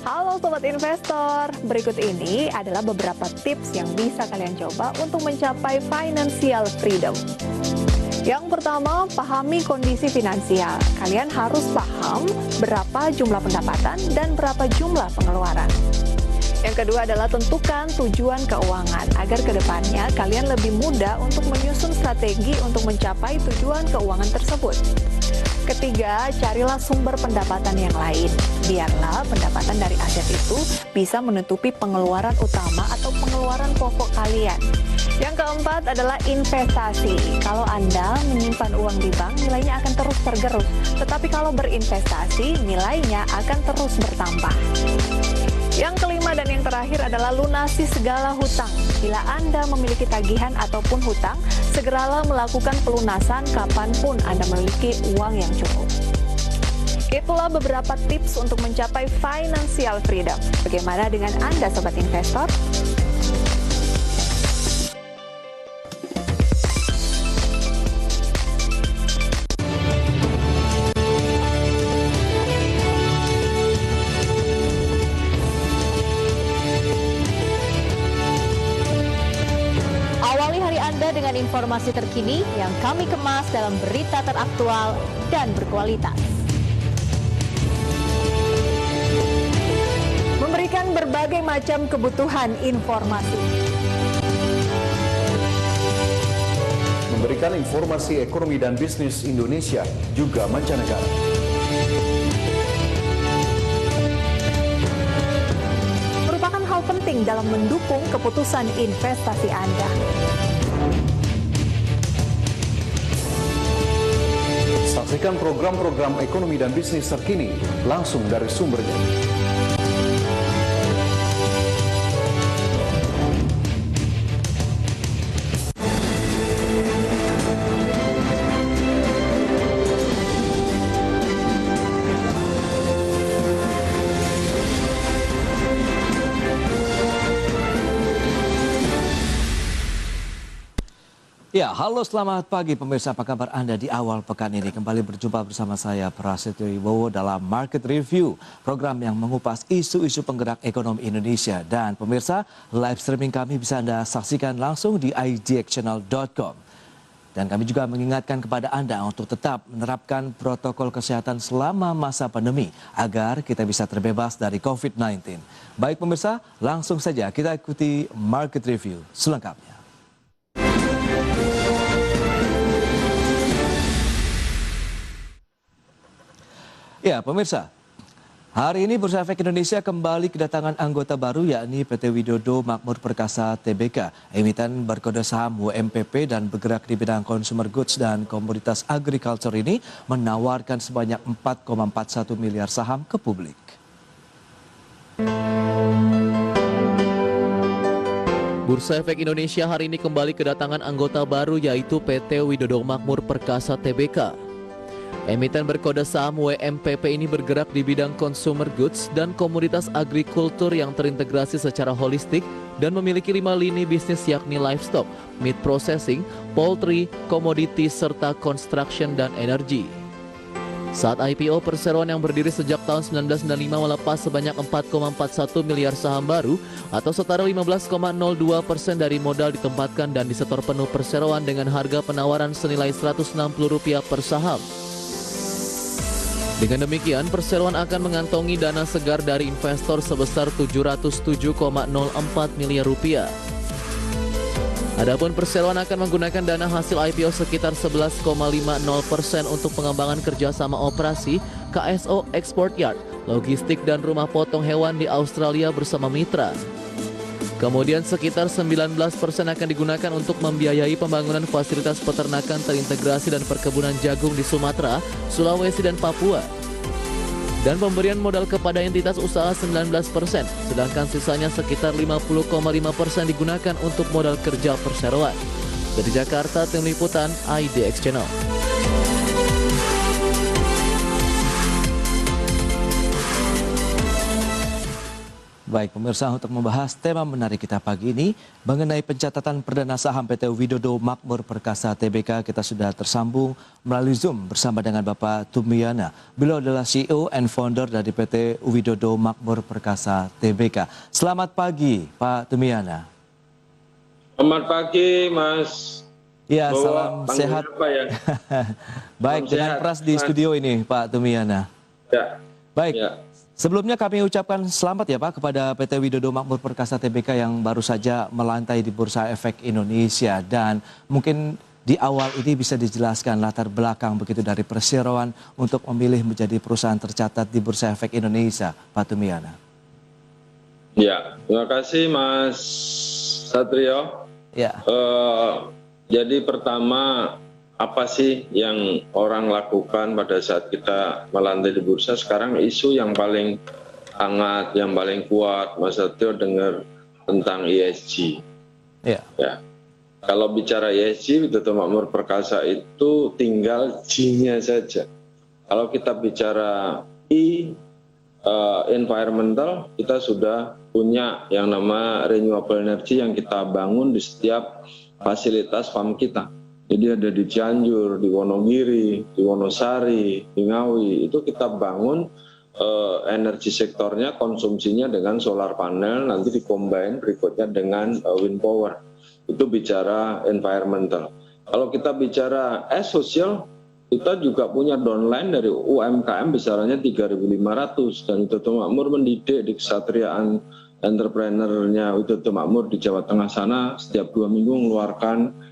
Halo Sobat Investor, berikut ini adalah beberapa tips yang bisa kalian coba untuk mencapai financial freedom. Yang pertama, pahami kondisi finansial. Kalian harus paham berapa jumlah pendapatan dan berapa jumlah pengeluaran. Yang kedua adalah tentukan tujuan keuangan agar kedepannya kalian lebih mudah untuk menyusun strategi untuk mencapai tujuan keuangan tersebut. Ketiga, carilah sumber pendapatan yang lain. Biarlah pendapatan dari aset itu bisa menutupi pengeluaran utama atau pengeluaran pokok kalian. Yang keempat adalah investasi. Kalau Anda menyimpan uang di bank, nilainya akan terus tergerus. Tetapi kalau berinvestasi, nilainya akan terus bertambah. Yang kelima dan yang terakhir adalah lunasi segala hutang. Bila Anda memiliki tagihan ataupun hutang, segeralah melakukan pelunasan kapanpun Anda memiliki uang yang cukup. Itulah beberapa tips untuk mencapai financial freedom. Bagaimana dengan Anda, Sobat Investor? Awali hari Anda dengan informasi terkini yang kami kemas dalam berita teraktual dan berkualitas. Memberikan berbagai macam kebutuhan informasi. Memberikan informasi ekonomi dan bisnis Indonesia juga mancanegara. Merupakan hal penting dalam mendukung keputusan investasi Anda. Saksikan program-program ekonomi dan bisnis terkini langsung dari sumbernya. Ya, halo selamat pagi pemirsa, apa kabar Anda di awal pekan ini? Kembali berjumpa bersama saya Prasetyo Wibowo dalam Market Review, program yang mengupas isu-isu penggerak ekonomi Indonesia. Dan pemirsa, live streaming kami bisa Anda saksikan langsung di idxchannel.com. Dan kami juga mengingatkan kepada Anda untuk tetap menerapkan protokol kesehatan selama masa pandemi agar kita bisa terbebas dari COVID-19. Baik pemirsa, langsung saja kita ikuti Market Review selengkapnya. Ya pemirsa, hari ini Bursa Efek Indonesia kembali kedatangan anggota baru yakni PT Widodo Makmur Perkasa Tbk. Emiten berkode saham WMPP dan bergerak di bidang consumer goods dan komoditas agriculture ini menawarkan sebanyak 4,41 miliar saham ke publik. Bursa Efek Indonesia hari ini kembali kedatangan anggota baru yaitu PT Widodo Makmur Perkasa Tbk. Emiten berkode saham WMPP ini bergerak di bidang consumer goods dan komoditas agrikultur yang terintegrasi secara holistik dan memiliki 5 lini bisnis yakni livestock, meat processing, poultry, komoditi, serta construction dan energi. Saat IPO, perseroan yang berdiri sejak tahun 1995 melepas sebanyak 4,41 miliar saham baru atau setara 15,02% dari modal ditempatkan dan disetor penuh perseroan dengan harga penawaran senilai Rp160 per saham. Dengan demikian, perseroan akan mengantongi dana segar dari investor sebesar Rp707,04 miliar. Adapun perseroan akan menggunakan dana hasil IPO sekitar 11,50% untuk pengembangan kerjasama operasi KSO Export Yard, logistik dan rumah potong hewan di Australia bersama mitra. Kemudian sekitar 19% akan digunakan untuk membiayai pembangunan fasilitas peternakan terintegrasi dan perkebunan jagung di Sumatera, Sulawesi dan Papua. Dan pemberian modal kepada entitas usaha 19%, sedangkan sisanya sekitar 50,5% digunakan untuk modal kerja perseroan. Dari Jakarta, tim liputan IDX Channel. Baik pemirsa, untuk membahas tema menarik kita pagi ini mengenai pencatatan perdana saham PT Widodo Makmur Perkasa Tbk, kita sudah tersambung melalui Zoom bersama dengan Bapak Tumiana. Beliau adalah CEO and founder dari PT Widodo Makmur Perkasa Tbk. Selamat pagi Pak Tumiana. Selamat pagi Mas. Ya, Bawa salam sehat. apa ya? Baik, Salam dengan sehat, Pras di Mas. studio ini Pak Tumiana. Ya. Baik. Ya. Sebelumnya kami ucapkan selamat ya Pak kepada PT Widodo Makmur Perkasa Tbk yang baru saja melantai di Bursa Efek Indonesia, dan mungkin di awal ini bisa dijelaskan latar belakang begitu dari perseroan untuk memilih menjadi perusahaan tercatat di Bursa Efek Indonesia, Pak Tumiana. Ya, terima kasih Mas Satrio. Ya. Jadi pertama, apa sih yang orang lakukan pada saat kita melantai di bursa? Sekarang isu yang paling hangat, yang paling kuat, Mas Satrio dengar tentang ESG. Ya. Ya. Kalau bicara ESG, Widodo Makmur Perkasa itu tinggal G-nya saja. Kalau kita bicara environmental, kita sudah punya yang nama renewable energy yang kita bangun di setiap fasilitas farm kita. Jadi ada di Cianjur, di Wonogiri, di Wonosari, di Ngawi, itu kita bangun energi sektornya, konsumsinya dengan solar panel, nanti dikombin berikutnya dengan wind power. Itu bicara environmental. Kalau kita bicara sosial, kita juga punya downline dari UMKM besarannya 3.500, dan Widodo Makmur mendidik di kesatriaan entrepreneurnya Widodo Makmur di Jawa Tengah sana setiap 2 minggu mengeluarkan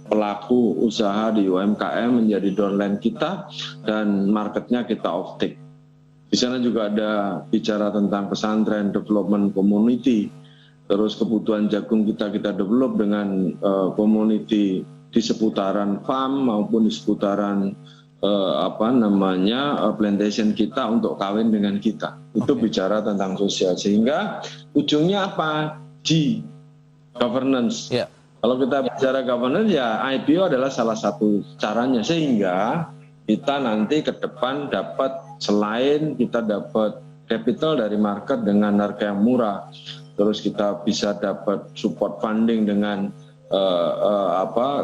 pelaku usaha di UMKM menjadi downline kita dan marketnya kita off-take. Di sana juga ada bicara tentang pesantren, development community, terus kebutuhan jagung kita develop dengan community di seputaran farm maupun di seputaran plantation kita untuk kawin dengan kita. Itu bicara tentang sosial, sehingga ujungnya apa? G, governance. Ya. Kalau kita bicara governance, ya IPO adalah salah satu caranya, sehingga kita nanti ke depan dapat, selain kita dapat capital dari market dengan harga yang murah, terus kita bisa dapat support funding dengan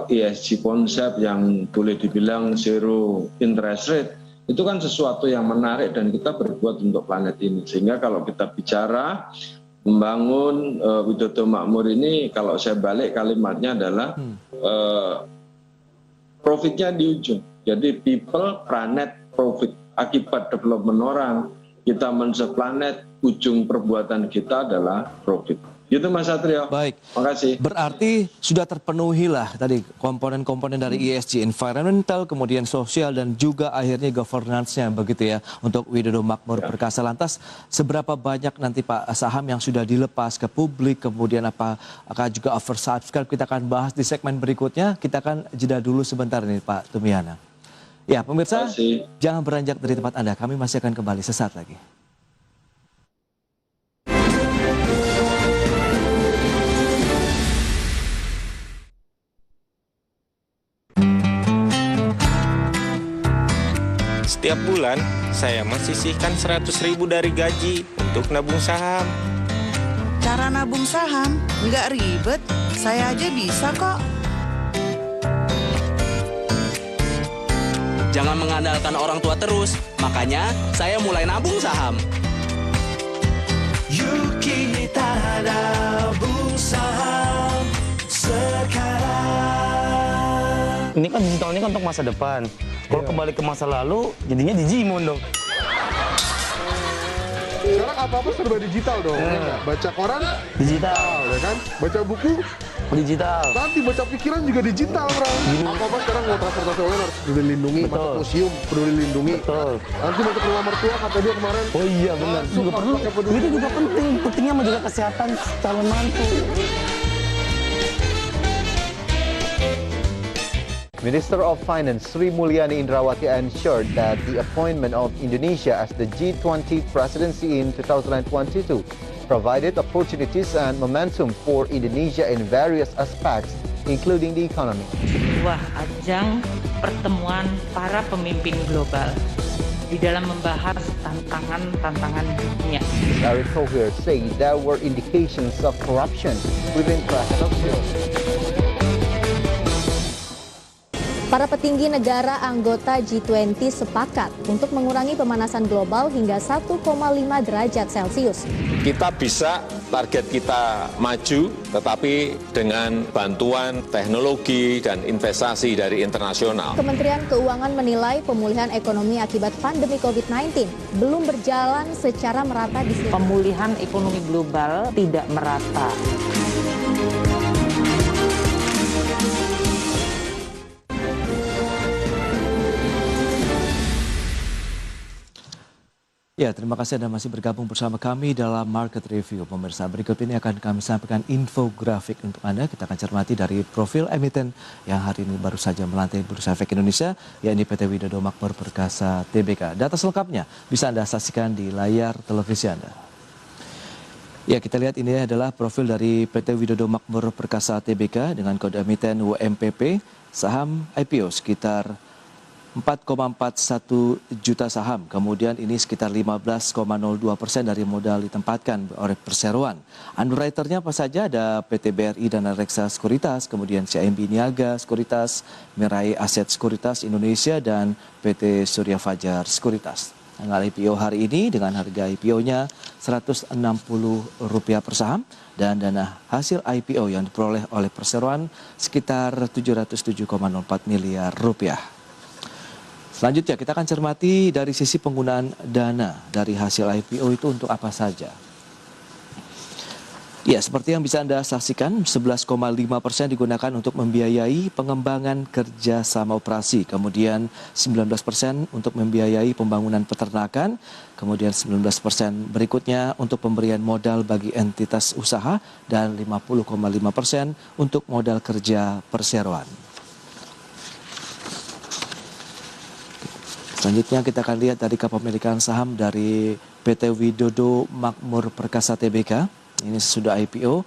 ESG konsep yang boleh dibilang zero interest rate. Itu kan sesuatu yang menarik dan kita berbuat untuk planet ini. Sehingga kalau kita bicara membangun Widodo Makmur ini, kalau saya balik kalimatnya adalah profitnya di ujung. Jadi people, planet, profit. Akibat development orang, kita men-serve planet, ujung perbuatan kita adalah profit. Gitu Mas Satrio. Baik. Makasih. Berarti sudah terpenuhi lah tadi komponen-komponen dari ESG, environmental, kemudian sosial, dan juga akhirnya governance-nya begitu ya untuk Widodo Makmur Perkasa. Lantas seberapa banyak nanti Pak saham yang sudah dilepas ke publik, kemudian apakah juga oversubscribe, kita akan bahas di segmen berikutnya. Kita akan jeda dulu sebentar nih Pak Tumiana. Ya pemirsa, jangan beranjak dari tempat Anda, kami masih akan kembali sesaat lagi. Setiap bulan, saya mensisihkan 100.000 dari gaji untuk nabung saham. Cara nabung saham nggak ribet, saya aja bisa kok. Jangan mengandalkan orang tua terus, makanya saya mulai nabung saham. Yuk kita nabung saham sekarang. Ini kan digital, ini kan untuk masa depan. Kalau kembali ke masa lalu, jadinya Digimon dong. Sekarang apa-apa serba digital dong. Baca koran Digital, ya kan? Baca buku digital. nanti baca pikiran juga digital, bro. Apa-apa sekarang mau transportasi online harus peduli lindungi, masuk museum peduli lindungi. Betul. Nanti masuk ke rumah mertua kata dia kemarin. Oh iya benar. Juga perlu. Itu juga penting. Pentingnya menjaga kesehatan calon mantu. Minister of Finance Sri Mulyani Indrawati ensured that the appointment of Indonesia as the G20 presidency in 2022 provided opportunities and momentum for Indonesia in various aspects, including the economy. Sebuah ajang pertemuan para pemimpin global di dalam membahas tantangan dunia. Eric Thohir said there were indications of corruption within Krakatau Steel. Para petinggi negara anggota G20 sepakat untuk mengurangi pemanasan global hingga 1,5 derajat Celcius. Kita bisa target kita maju, tetapi dengan bantuan teknologi dan investasi dari internasional. Kementerian Keuangan menilai pemulihan ekonomi akibat pandemi COVID-19 belum berjalan secara merata di seluruh. Pemulihan ekonomi global tidak merata. Ya, terima kasih Anda masih bergabung bersama kami dalam Market Review. Pemirsa, berikut ini akan kami sampaikan infografik untuk Anda. Kita akan cermati dari profil emiten yang hari ini baru saja melantai Bursa Efek Indonesia, yakni PT Widodo Makmur Perkasa Tbk. Data selengkapnya bisa Anda saksikan di layar televisi Anda. Ya, kita lihat ini adalah profil dari PT Widodo Makmur Perkasa Tbk dengan kode emiten WMPP, saham IPO sekitar 4,41 juta saham, kemudian ini sekitar 15,02% dari modal ditempatkan oleh perseroan. Underwriternya apa saja? Ada PT BRI Dana Reksa Sekuritas, kemudian CIMB Niaga Sekuritas, Mirai Aset Sekuritas Indonesia, dan PT Surya Fajar Sekuritas. Tanggal IPO hari ini dengan harga IPO-nya Rp160 per saham dan dana hasil IPO yang diperoleh oleh perseroan sekitar Rp707,04 miliar. Selanjutnya kita akan cermati dari sisi penggunaan dana dari hasil IPO itu untuk apa saja. Ya, seperti yang bisa Anda saksikan, 11,5% digunakan untuk membiayai pengembangan kerjasama operasi, kemudian 19% untuk membiayai pembangunan peternakan, kemudian 19% berikutnya untuk pemberian modal bagi entitas usaha, dan 50,5% untuk modal kerja perseroan. Selanjutnya kita akan lihat dari kepemilikan saham dari PT Widodo Makmur Perkasa Tbk. Ini sesudah IPO.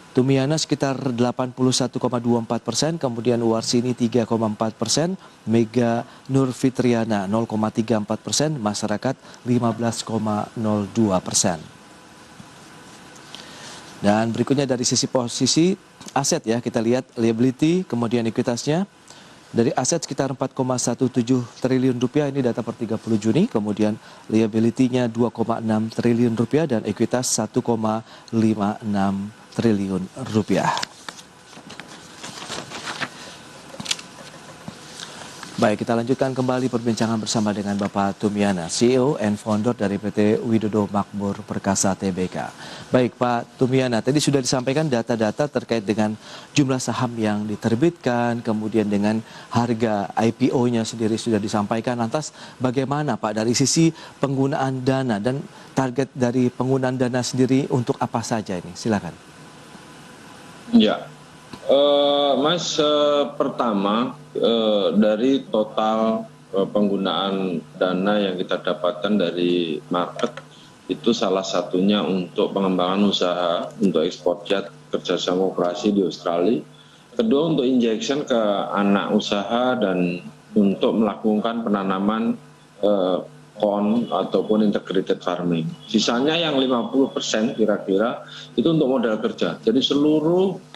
Tumiana sekitar 81,24%, kemudian Warsini 3,4%, Mega Nur Fitriana 0,34%, masyarakat 15,02%. Dan berikutnya dari sisi posisi aset ya, kita lihat liability, kemudian ekuitasnya. Dari aset sekitar 4,17 triliun rupiah, ini data per 30 Juni, kemudian liability-nya 2,6 triliun rupiah dan ekuitas 1,56 triliun rupiah. Baik, kita lanjutkan kembali perbincangan bersama dengan Bapak Tumiana, CEO and founder dari PT Widodo Makmur Perkasa Tbk. Baik Pak Tumiana, tadi sudah disampaikan data-data terkait dengan jumlah saham yang diterbitkan, kemudian dengan harga IPO-nya sendiri sudah disampaikan. Lantas bagaimana Pak dari sisi penggunaan dana dan target dari penggunaan dana sendiri untuk apa saja ini? Silakan. Ya, Mas, pertama dari total penggunaan dana yang kita dapatkan dari market itu salah satunya untuk pengembangan usaha, untuk ekspor jet, kerjasama operasi di Australia. Kedua untuk injection ke anak usaha dan untuk melakukan penanaman corn ataupun integrated farming. Sisanya yang 50% kira-kira itu untuk modal kerja. Jadi seluruh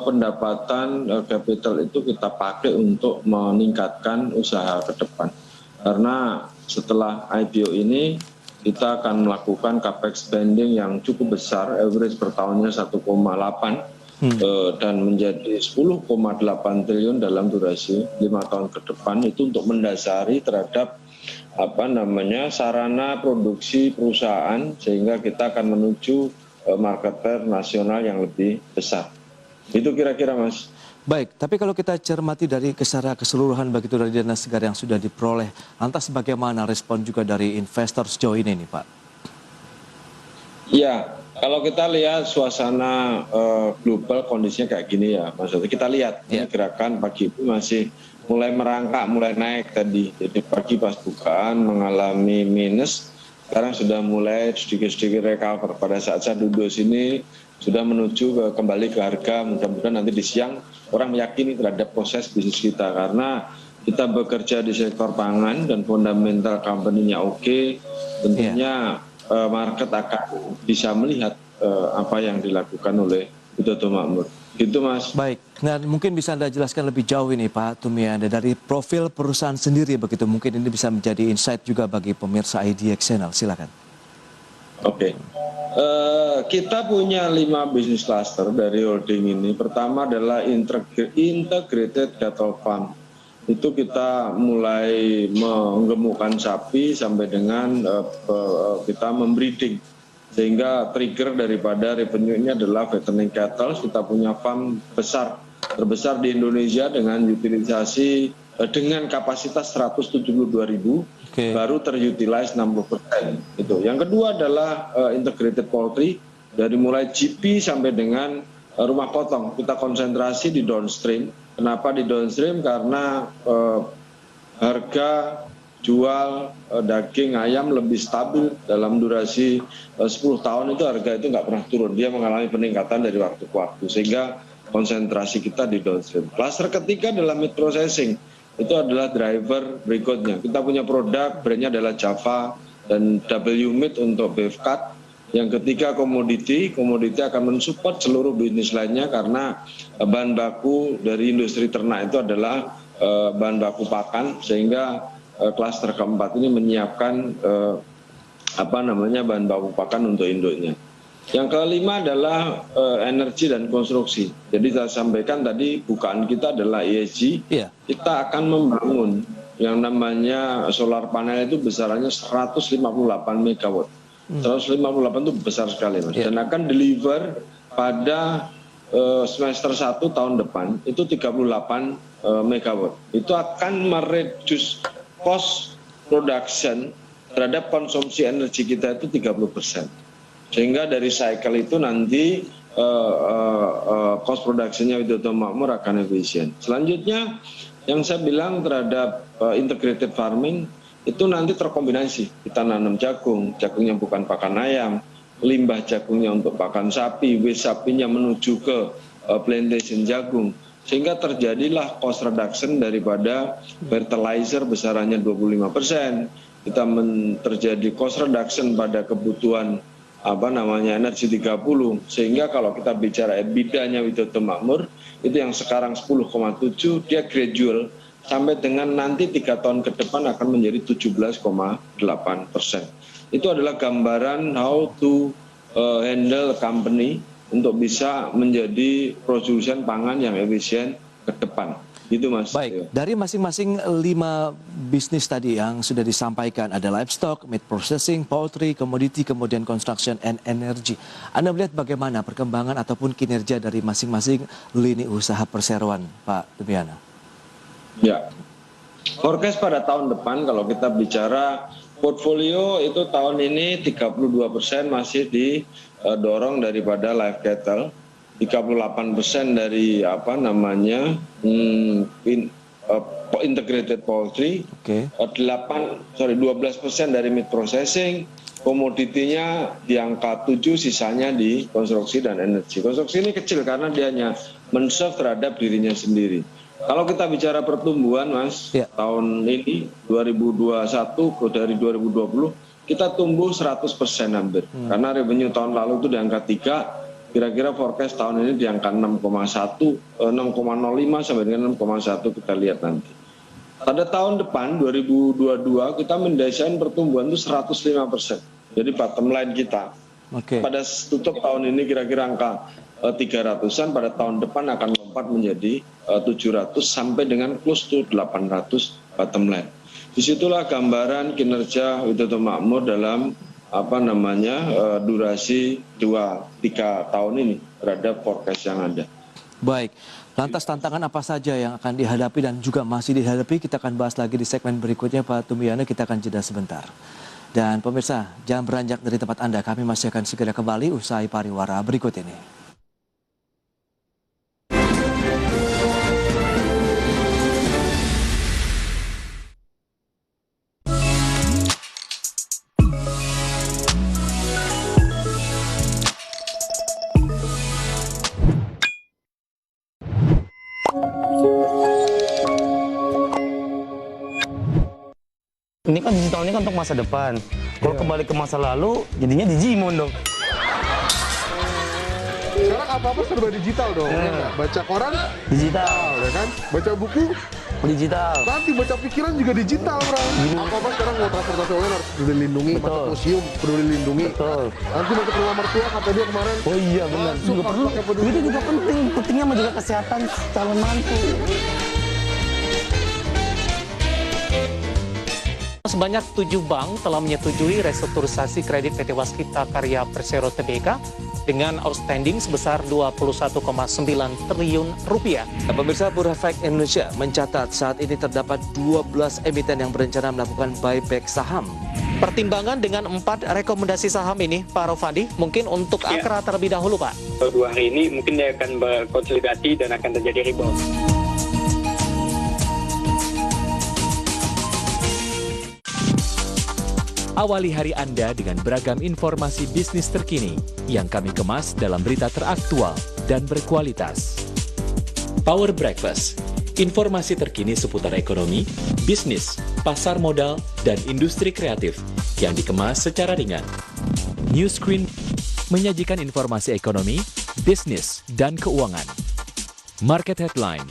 pendapatan capital itu kita pakai untuk meningkatkan usaha ke depan. Karena setelah IPO ini kita akan melakukan capex spending yang cukup besar, average per tahunnya 1,8 dan menjadi 10,8 triliun dalam durasi 5 tahun ke depan, itu untuk mendasari terhadap sarana produksi perusahaan sehingga kita akan menuju market share nasional yang lebih besar. Itu kira-kira Mas. Baik, tapi kalau kita cermati dari secara keseluruhan begitu dari dana segar yang sudah diperoleh, lantas bagaimana respon juga dari investor sejauh ini nih Pak? Ya, kalau kita lihat suasana global kondisinya kayak gini ya, maksudnya kita lihat ini gerakan pagi itu masih mulai merangkak, mulai naik tadi. Jadi pagi pas bukaan mengalami minus, sekarang sudah mulai sedikit-sedikit recover. Pada saat saya duduk sini sudah menuju kembali ke harga, mudah-mudahan nanti di siang orang meyakini terhadap proses bisnis kita, karena kita bekerja di sektor pangan dan fundamental company-nya oke, tentunya market akan bisa melihat apa yang dilakukan oleh Widodo Makmur. Gitu Mas. Baik, nah mungkin bisa Anda jelaskan lebih jauh ini Pak Tumianda dari profil perusahaan sendiri begitu, mungkin ini bisa menjadi insight juga bagi pemirsa IDX Channel, silakan. Oke. Kita punya 5 bisnis cluster dari holding ini. Pertama adalah integrated cattle farm. Itu kita mulai menggemukkan sapi sampai dengan kita membreeding. Sehingga trigger daripada revenue ini adalah fattening cattle. Kita punya farm terbesar di Indonesia dengan utilisasi dengan kapasitas 172.000, baru terutilize 60%. Itu. Yang kedua adalah integrated poultry, dari mulai GP sampai dengan rumah potong. Kita konsentrasi di downstream. Kenapa di downstream? Karena harga jual daging ayam lebih stabil dalam durasi 10 tahun itu harga itu nggak pernah turun. Dia mengalami peningkatan dari waktu ke waktu, sehingga konsentrasi kita di downstream. Cluster ketiga adalah meat processing. Itu adalah driver berikutnya. Kita punya produk, brandnya adalah Java dan W Meat untuk beef cut. Yang ketiga komoditi akan mensupport seluruh bisnis lainnya karena bahan baku dari industri ternak itu adalah bahan baku pakan, sehingga klaster keempat ini menyiapkan bahan baku pakan untuk induknya. Yang kelima adalah energi dan konstruksi. Jadi saya sampaikan tadi bukaan kita adalah ESG. Kita akan membangun yang namanya solar panel itu besarannya 158 megawatt. 158 itu besar sekali Mas. Dan akan deliver pada semester 1 tahun depan itu 38 megawatt. Itu akan mereduce cost production terhadap konsumsi energi kita itu 30%. Sehingga dari cycle itu nanti cost production-nya Widodo Makmur akan efisien. Selanjutnya yang saya bilang terhadap integrated farming itu nanti terkombinasi. Kita nanam jagungnya bukan pakan ayam, limbah jagungnya untuk pakan sapi, waste sapinya menuju ke plantation jagung. Sehingga terjadilah cost reduction daripada fertilizer besarannya 25%. Kita terjadi cost reduction pada kebutuhan energi 30. Sehingga kalau kita bicara EBITDA-nya Widodo Makmur itu yang sekarang 10,7, dia gradual sampai dengan nanti 3 tahun ke depan akan menjadi 17,8%. Itu adalah gambaran how to handle company untuk bisa menjadi produsen pangan yang efisien ke depan. Gitu Mas. Baik, dari masing-masing 5 bisnis tadi yang sudah disampaikan, ada livestock, meat processing, poultry, commodity, kemudian construction and energy. Anda melihat bagaimana perkembangan ataupun kinerja dari masing-masing lini usaha perseroan, Pak Tumianda? Ya, forecast pada tahun depan kalau kita bicara portfolio itu tahun ini 32% masih didorong daripada live cattle, 38% dari integrated poultry, 12% dari meat processing, komoditinya di angka 7, sisanya di konstruksi dan energi. Konstruksi ini kecil karena dia hanya men-serve terhadap dirinya sendiri. Kalau kita bicara pertumbuhan Mas, tahun ini 2021 dari 2020 kita tumbuh 100% hampir. Karena revenue tahun lalu itu di angka 3, kira-kira forecast tahun ini di angka 6,1, 6,05 sampai dengan 6,1 kita lihat nanti. Pada tahun depan 2022 kita mendesain pertumbuhan itu 105%. Jadi bottom line kita pada tutup tahun ini kira-kira angka 300-an, pada tahun depan akan lompat menjadi 700 sampai dengan close to 800 bottom line. Disitulah gambaran kinerja Widodo Makmur dalam durasi 2-3 tahun ini terhadap forecast yang ada. Baik, lantas tantangan apa saja yang akan dihadapi dan juga masih dihadapi, kita akan bahas lagi di segmen berikutnya Pak Tumianda. Kita akan jeda sebentar. Dan pemirsa, jangan beranjak dari tempat Anda, kami masih akan segera kembali usai pariwara berikut ini. Ini kan digital ini kan untuk masa depan. Kalau kembali ke masa lalu, jadinya Digimon dong. Sekarang apa-apa serba digital dong. Ya nggak? Baca koran Digital, ya kan? Baca buku digital. nanti baca pikiran juga digital, Bro. Apa-apa sekarang mau transportasi online harus peduli lindungi, masuk museum peduli lindungi. Betul. Nanti masuk rumah mertua kata dia kemarin. Oh iya benar. Juga perlu. Itu juga penting. Pentingnya menjaga kesehatan calon mantu. Sebanyak 7 bank telah menyetujui restrukturisasi kredit PT Waskita Karya Persero Tbk dengan outstanding sebesar 21,9 triliun rupiah. Pemirsa, Bursa Efek Indonesia mencatat saat ini terdapat 12 emiten yang berencana melakukan buyback saham. Pertimbangan dengan 4 rekomendasi saham ini, Pak Rofandi, mungkin untuk Akra terlebih dahulu, Pak. 2 hari ini mungkin dia akan berkonsolidasi dan akan terjadi rebound. Awali hari Anda dengan beragam informasi bisnis terkini yang kami kemas dalam berita teraktual dan berkualitas. Power Breakfast, informasi terkini seputar ekonomi, bisnis, pasar modal, dan industri kreatif yang dikemas secara ringan. New Screen menyajikan informasi ekonomi, bisnis, dan keuangan. Market Headline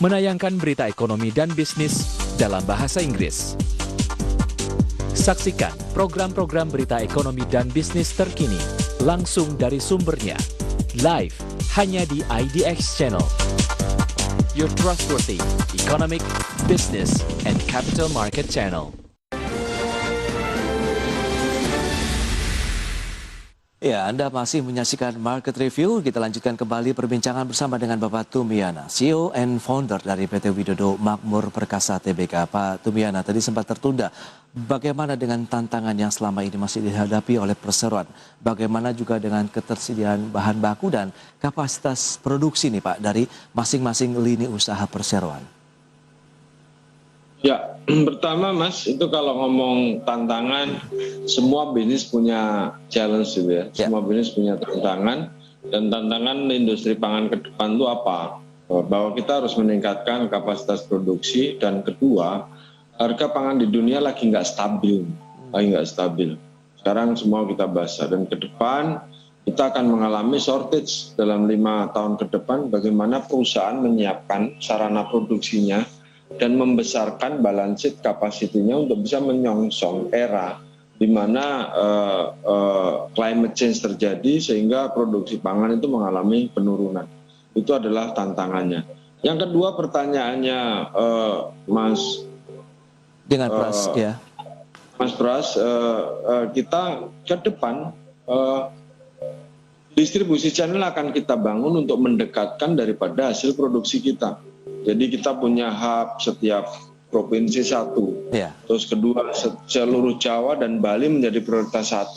menayangkan berita ekonomi dan bisnis dalam bahasa Inggris. Saksikan program-program berita ekonomi dan bisnis terkini langsung dari sumbernya, live hanya di IDX Channel. Your trustworthy economic, business, and capital market channel. Ya, Anda masih menyaksikan Market Review. Kita lanjutkan kembali perbincangan bersama dengan Bapak Tumiana, CEO and Founder dari PT Widodo Makmur Perkasa Tbk. Pak Tumiana, tadi sempat tertunda. Bagaimana dengan tantangan yang selama ini masih dihadapi oleh perseroan? Bagaimana juga dengan ketersediaan bahan baku dan kapasitas produksi nih Pak dari masing-masing lini usaha perseroan? Ya, pertama Mas, itu kalau ngomong tantangan, semua bisnis punya challenge gitu ya. Semua bisnis punya tantangan, dan tantangan industri pangan ke depan itu apa? Bahwa kita harus meningkatkan kapasitas produksi, dan kedua, harga pangan di dunia lagi nggak stabil. Sekarang semua kita bahas, dan ke depan kita akan mengalami shortage dalam 5 tahun ke depan, bagaimana perusahaan menyiapkan sarana produksinya, dan membesarkan balance sheet kapasitinya untuk bisa menyongsong era di mana climate change terjadi sehingga produksi pangan itu mengalami penurunan. Itu adalah tantangannya. Yang kedua pertanyaannya Mas dengan Pras ya. Mas Pras, kita ke depan distribusi channel akan kita bangun untuk mendekatkan daripada hasil produksi kita. Jadi kita punya hub setiap provinsi 1. Terus kedua seluruh Jawa dan Bali menjadi prioritas 1.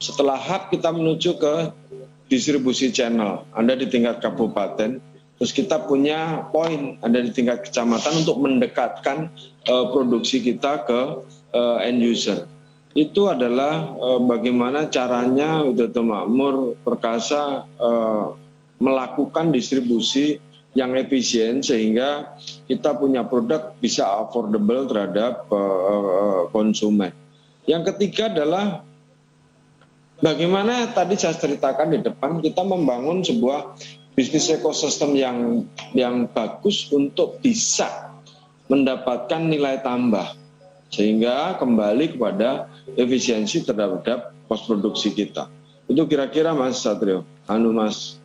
Setelah hub kita menuju ke distribusi channel. Ada di tingkat kabupaten. Terus kita punya poin ada di tingkat kecamatan untuk mendekatkan produksi kita ke end user. Itu adalah bagaimana caranya Widodo Makmur Perkasa melakukan distribusi yang efisien sehingga kita punya produk bisa affordable terhadap konsumen. Yang ketiga adalah bagaimana tadi saya ceritakan di depan, kita membangun sebuah bisnis ekosistem yang bagus untuk bisa mendapatkan nilai tambah sehingga kembali kepada efisiensi terhadap pos produksi kita. Itu kira-kira Mas Satrio, Mas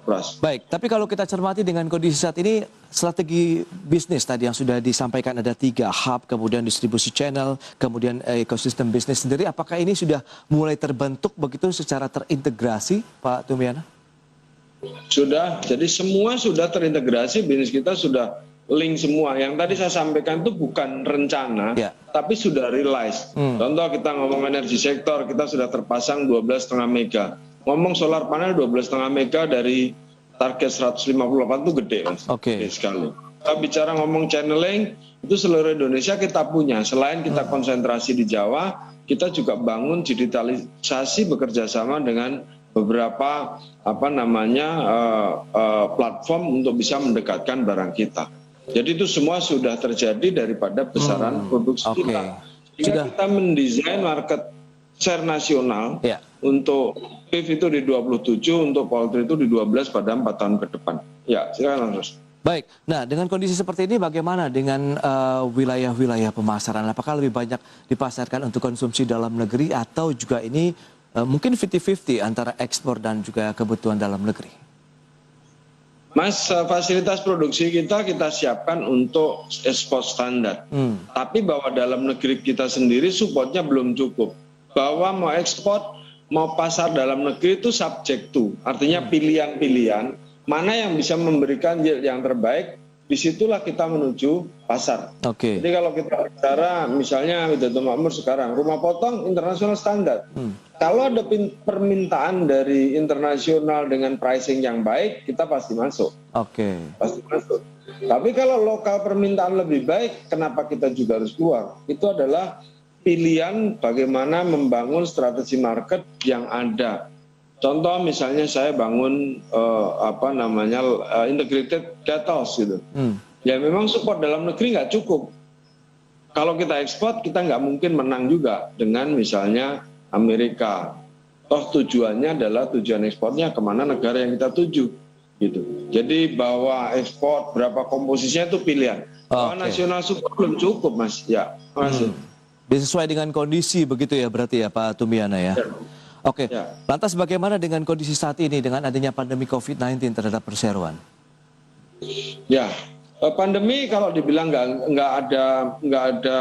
Pras. Baik, tapi kalau kita cermati dengan kondisi saat ini, strategi bisnis tadi yang sudah disampaikan ada 3 hub, kemudian distribusi channel, kemudian ekosistem bisnis sendiri, apakah ini sudah mulai terbentuk begitu secara terintegrasi, Pak Tumiana? Sudah, jadi semua sudah terintegrasi, bisnis kita sudah link semua. Yang tadi saya sampaikan itu bukan rencana, tapi sudah realize. Contoh kita ngomong energi sektor, kita sudah terpasang 12,5 mega. Ngomong solar panel 12,5 mega dari target 158 itu gede Mas. Gede sekali. Kita bicara ngomong channeling, itu seluruh Indonesia kita punya. Selain kita konsentrasi di Jawa, kita juga bangun digitalisasi bekerja sama dengan beberapa platform untuk bisa mendekatkan barang kita. Jadi itu semua sudah terjadi daripada besaran produksi kita. Jika kita mendesain market share nasional untuk beef itu di 27, untuk poultry itu di 12 pada 4 tahun ke depan. Ya, silakan Mas. Baik, nah dengan kondisi seperti ini bagaimana dengan wilayah-wilayah pemasaran? Apakah lebih banyak dipasarkan untuk konsumsi dalam negeri atau juga ini mungkin 50-50 antara ekspor dan juga kebutuhan dalam negeri? Mas, fasilitas produksi kita siapkan untuk ekspor standar. Tapi bahwa dalam negeri kita sendiri supportnya belum cukup. Bahwa mau ekspor, mau pasar dalam negeri itu subject to. Artinya pilihan-pilihan, mana yang bisa memberikan yield yang terbaik, disitulah kita menuju pasar. Jadi kalau kita bicara misalnya Widodo Makmur sekarang, rumah potong internasional standar. Kalau ada permintaan dari internasional dengan pricing yang baik, kita pasti masuk. Pasti masuk. Tapi kalau lokal permintaan lebih baik, kenapa kita juga harus keluar? Itu adalah pilihan bagaimana membangun strategi market yang ada. Contoh misalnya saya bangun integrated cattle gitu. Ya memang support dalam negeri nggak cukup. Kalau kita ekspor kita nggak mungkin menang juga dengan misalnya Amerika. Toh tujuannya adalah tujuan ekspornya kemana negara yang kita tuju, gitu. Jadi bahwa ekspor berapa komposisinya itu pilihan. Bahwa nasional support belum cukup, Mas. Ya, makasih. Sesuai dengan kondisi begitu ya berarti ya Pak Tumiana ya. Lantas bagaimana dengan kondisi saat ini dengan adanya pandemi COVID-19 terhadap perseroan? Ya. Pandemi kalau dibilang nggak ada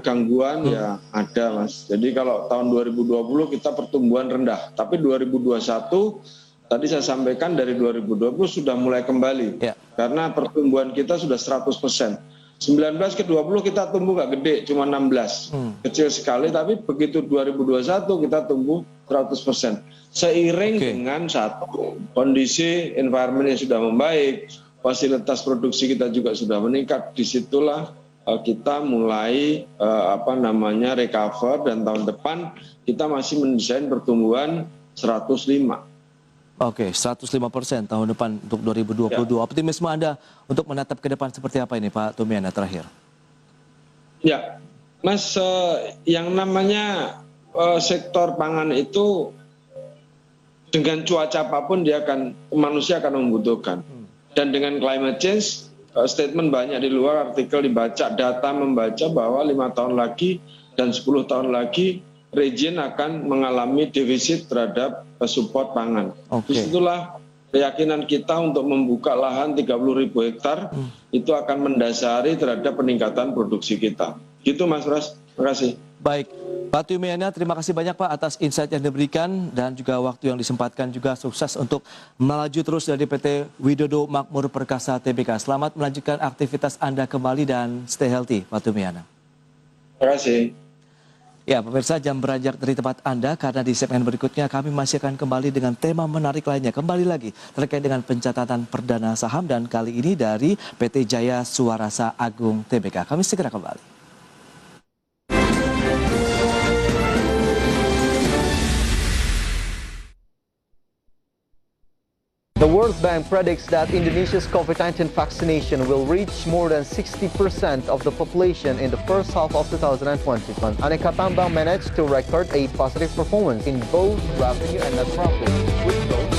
gangguan ya ada, Mas. Jadi kalau tahun 2020 kita pertumbuhan rendah, tapi 2021 tadi saya sampaikan dari 2020 sudah mulai kembali karena pertumbuhan kita sudah 100%. 19 ke 20 kita tumbuh nggak gede, cuma 16, kecil sekali. Tapi begitu 2021 kita tumbuh 100%. Seiring dengan satu kondisi environment yang sudah membaik. Fasilitas produksi kita juga sudah meningkat. Disitulah kita mulai recover dan tahun depan kita masih mendesain pertumbuhan 105. 105% tahun depan untuk 2022. Optimisme Anda untuk menatap ke depan seperti apa ini Pak Tumiana terakhir? Ya, Mas, yang namanya sektor pangan itu dengan cuaca apapun manusia akan membutuhkan. Dan dengan climate change, statement banyak di luar, artikel dibaca, data membaca bahwa 5 tahun lagi dan 10 tahun lagi region akan mengalami defisit terhadap support pangan. Disitulah keyakinan kita untuk membuka lahan 30.000 hektar itu akan mendasari terhadap peningkatan produksi kita. Gitu Mas Ras, terima kasih. Baik, Pak Tumiana, terima kasih banyak Pak atas insight yang diberikan dan juga waktu yang disempatkan, juga sukses untuk melaju terus dari PT Widodo Makmur Perkasa Tbk. Selamat melanjutkan aktivitas Anda kembali dan stay healthy Pak Tumiana. Terima kasih. Ya pemirsa, jam beranjak dari tempat Anda karena di segmen berikutnya kami masih akan kembali dengan tema menarik lainnya. Kembali lagi terkait dengan pencatatan perdana saham dan kali ini dari PT Jaya Suarasa Agung Tbk. Kami segera kembali. The World Bank predicts that Indonesia's COVID-19 vaccination will reach more than 60% of the population in the first half of 2021. Aneka Tambang managed to record a positive performance in both revenue and net profit, with growth.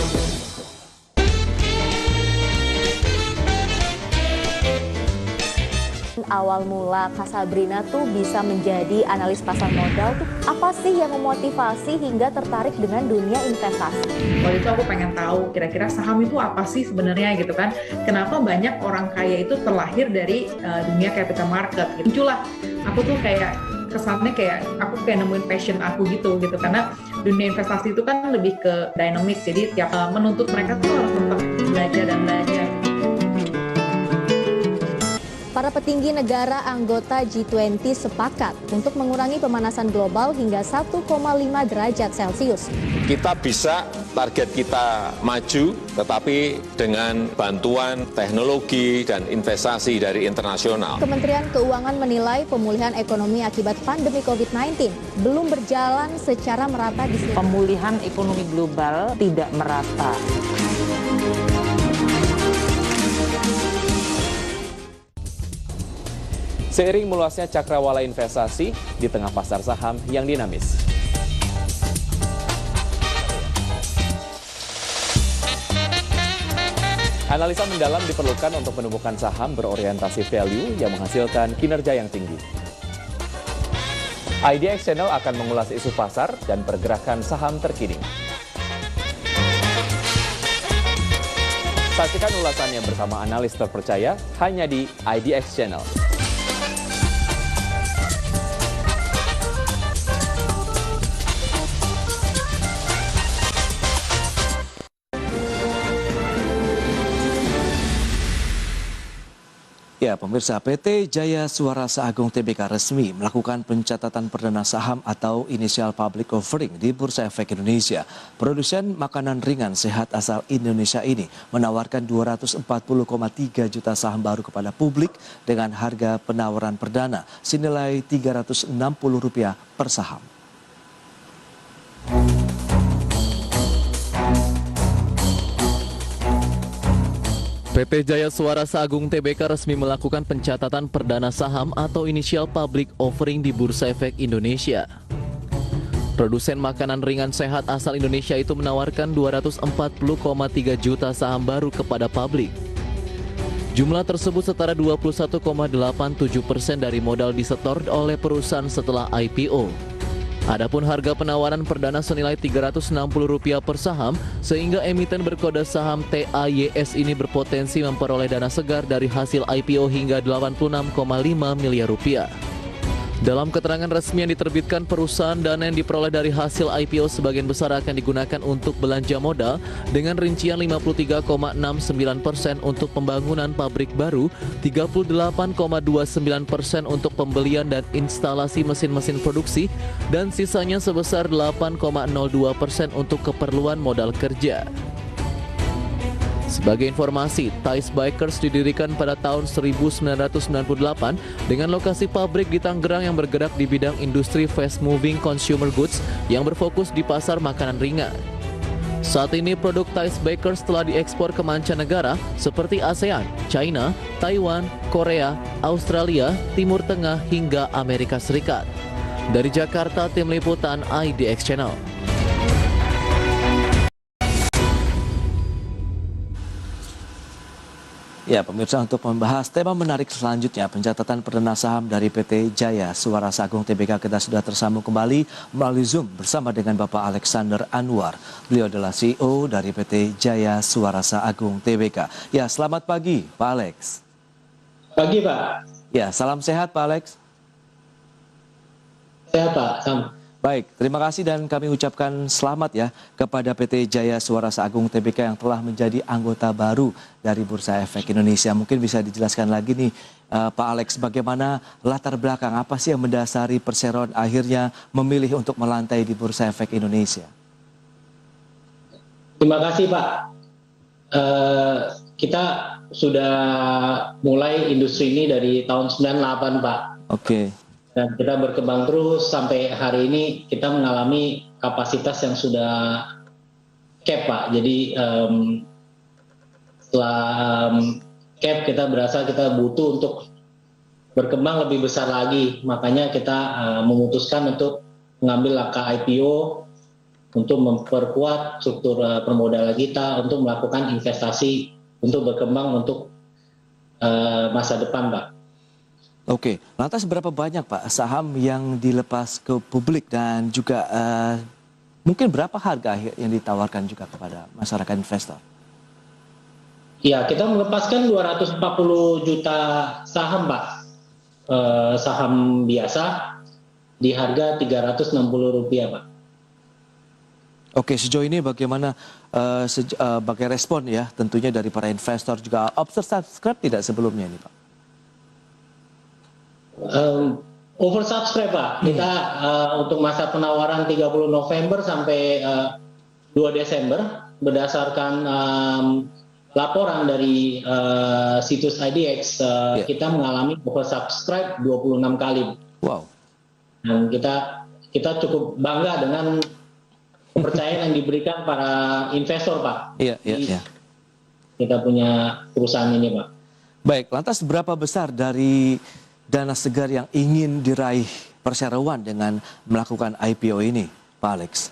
Awal mula Kak Sabrina tuh bisa menjadi analis pasar modal tuh apa sih yang memotivasi hingga tertarik dengan dunia investasi? Waktu itu aku pengen tahu kira-kira saham itu apa sih sebenarnya gitu kan. Kenapa banyak orang kaya itu terlahir dari dunia capital market gitu. Muncullah aku tuh kayak kesannya kayak aku kayak nemuin passion aku gitu karena dunia investasi itu kan lebih ke dynamic, jadi tiap menuntut mereka tuh harus tetap belajar dan belajar. Para petinggi negara anggota G20 sepakat untuk mengurangi pemanasan global hingga 1,5 derajat Celcius. Kita bisa, target kita maju, tetapi dengan bantuan teknologi dan investasi dari internasional. Kementerian Keuangan menilai pemulihan ekonomi akibat pandemi COVID-19 belum berjalan secara merata di seluruh. Pemulihan ekonomi global tidak merata. seiring meluasnya cakrawala investasi di tengah pasar saham yang dinamis. Analisa mendalam diperlukan untuk menemukan saham berorientasi value yang menghasilkan kinerja yang tinggi. IDX Channel akan mengulas isu pasar dan pergerakan saham terkini. Saksikan ulasannya bersama analis terpercaya hanya di IDX Channel. Ya, pemirsa, PT Jaya Suarasa Agung Tbk resmi melakukan pencatatan perdana saham atau initial public offering di Bursa Efek Indonesia. Produsen makanan ringan sehat asal Indonesia ini menawarkan 240,3 juta saham baru kepada publik dengan harga penawaran perdana senilai Rp360 per saham. PT Jaya Suarasa Agung Tbk resmi melakukan pencatatan perdana saham atau initial public offering di Bursa Efek Indonesia. Produsen makanan ringan sehat asal Indonesia itu menawarkan 240,3 juta saham baru kepada publik. Jumlah tersebut setara 21,87% dari modal disetor oleh perusahaan setelah IPO. Adapun harga penawaran perdana senilai Rp360 per saham, sehingga emiten berkode saham TAYS ini berpotensi memperoleh dana segar dari hasil IPO hingga Rp86,5 miliar. Dalam keterangan resmi yang diterbitkan perusahaan, dana yang diperoleh dari hasil IPO sebagian besar akan digunakan untuk belanja modal dengan rincian 53,69% untuk pembangunan pabrik baru, 38,29% untuk pembelian dan instalasi mesin-mesin produksi, dan sisanya sebesar 8,02% untuk keperluan modal kerja. Sebagai informasi, Thais Bakers didirikan pada tahun 1998 dengan lokasi pabrik di Tangerang yang bergerak di bidang industri fast moving consumer goods yang berfokus di pasar makanan ringan. Saat ini produk Thais Bakers telah diekspor ke mancanegara seperti ASEAN, China, Taiwan, Korea, Australia, Timur Tengah hingga Amerika Serikat. Dari Jakarta, tim liputan IDX Channel. Ya, pemirsa, untuk membahas tema menarik selanjutnya, pencatatan perdana saham dari PT Jaya Suarasa Agung Tbk, kita sudah tersambung kembali melalui Zoom bersama dengan Bapak Alexander Anwar. Beliau adalah CEO dari PT Jaya Suarasa Agung Tbk. Ya, selamat pagi Pak Alex. Pagi Pak. Ya, salam sehat Pak Alex. Sehat Pak, sama. Baik, terima kasih dan kami ucapkan selamat ya kepada PT Jaya Suarasa Agung Tbk yang telah menjadi anggota baru dari Bursa Efek Indonesia. Mungkin bisa dijelaskan lagi nih Pak Alex, bagaimana latar belakang, apa sih yang mendasari Perseron akhirnya memilih untuk melantai di Bursa Efek Indonesia? Terima kasih Pak. Kita sudah mulai industri ini dari tahun 98 Pak. Oke. Dan kita berkembang terus sampai hari ini kita mengalami kapasitas yang sudah cap Pak. Jadi setelah cap kita berasa kita butuh untuk berkembang lebih besar lagi. Makanya kita memutuskan untuk mengambil langkah IPO untuk memperkuat struktur permodalan kita, untuk melakukan investasi, untuk berkembang untuk masa depan Pak. Oke, lantas berapa banyak Pak saham yang dilepas ke publik dan juga mungkin berapa harga yang ditawarkan juga kepada masyarakat investor? Ya, kita melepaskan 240 juta saham Pak, saham biasa di harga Rp360 Pak. Oke, sejauh ini bagaimana sebagai respon ya tentunya dari para investor, juga oversubscribe tidak sebelumnya ini Pak? Oversubscribe Pak. Kita untuk masa penawaran 30 November sampai 2 Desember berdasarkan laporan dari situs IDX kita mengalami oversubscribe 26 kali. Wow. Dan kita cukup bangga dengan kepercayaan yang diberikan para investor Pak. Iya. Kita punya perusahaan ini Pak. Baik, lantas berapa besar dari dana segar yang ingin diraih perseroan dengan melakukan IPO ini, Pak Alex?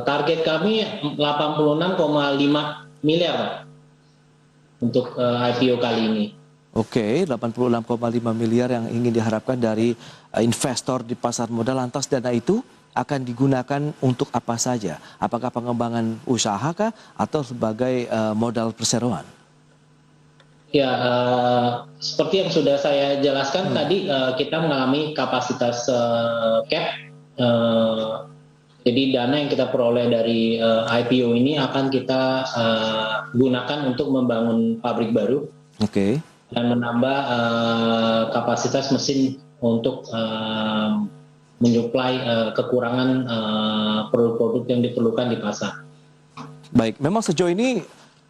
Target kami 86,5 miliar Pak, untuk IPO kali ini. Oke, 86,5 miliar yang ingin diharapkan dari investor di pasar modal. Lantas dana itu akan digunakan untuk apa saja? Apakah pengembangan usaha kah atau sebagai modal perseroan? Ya, seperti yang sudah saya jelaskan tadi, kita mengalami kapasitas cap. Jadi dana yang kita peroleh dari IPO ini akan kita gunakan untuk membangun pabrik baru. Oke. Dan menambah kapasitas mesin untuk menyuplai kekurangan produk-produk yang diperlukan di pasar. Baik, memang sejauh ini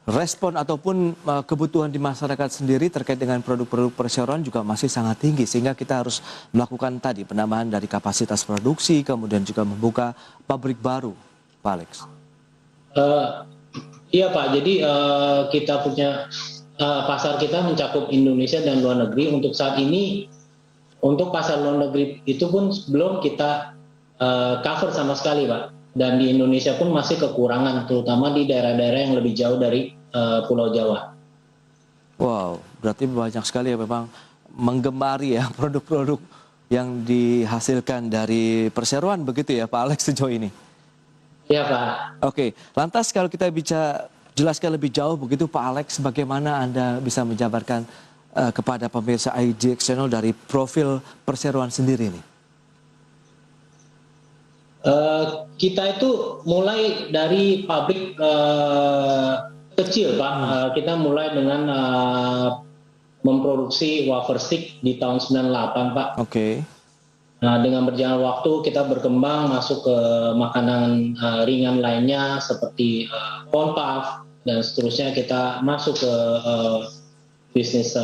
respon ataupun kebutuhan di masyarakat sendiri terkait dengan produk-produk perseroan juga masih sangat tinggi, sehingga kita harus melakukan tadi penambahan dari kapasitas produksi, kemudian juga membuka pabrik baru, Pak Alex. Iya Pak, jadi kita punya pasar kita mencakup Indonesia dan luar negeri. Untuk saat ini, untuk pasar luar negeri itu pun belum kita cover sama sekali Pak. Dan di Indonesia pun masih kekurangan, terutama di daerah-daerah yang lebih jauh dari Pulau Jawa. Wow, berarti banyak sekali ya memang menggemari ya produk-produk yang dihasilkan dari perseroan begitu ya Pak Alex sejauh ini? Iya Pak. Oke, lantas kalau kita bisa jelaskan lebih jauh begitu Pak Alex, bagaimana Anda bisa menjabarkan kepada pemirsa IGX Channel dari profil perseroan sendiri nih? Kita itu mulai dari pabrik kecil Pak. Kita mulai dengan memproduksi wafer stick di tahun 98 Pak. Oke. Nah, dengan berjalan waktu kita berkembang masuk ke makanan ringan lainnya seperti corn puff, dan seterusnya kita masuk ke bisnis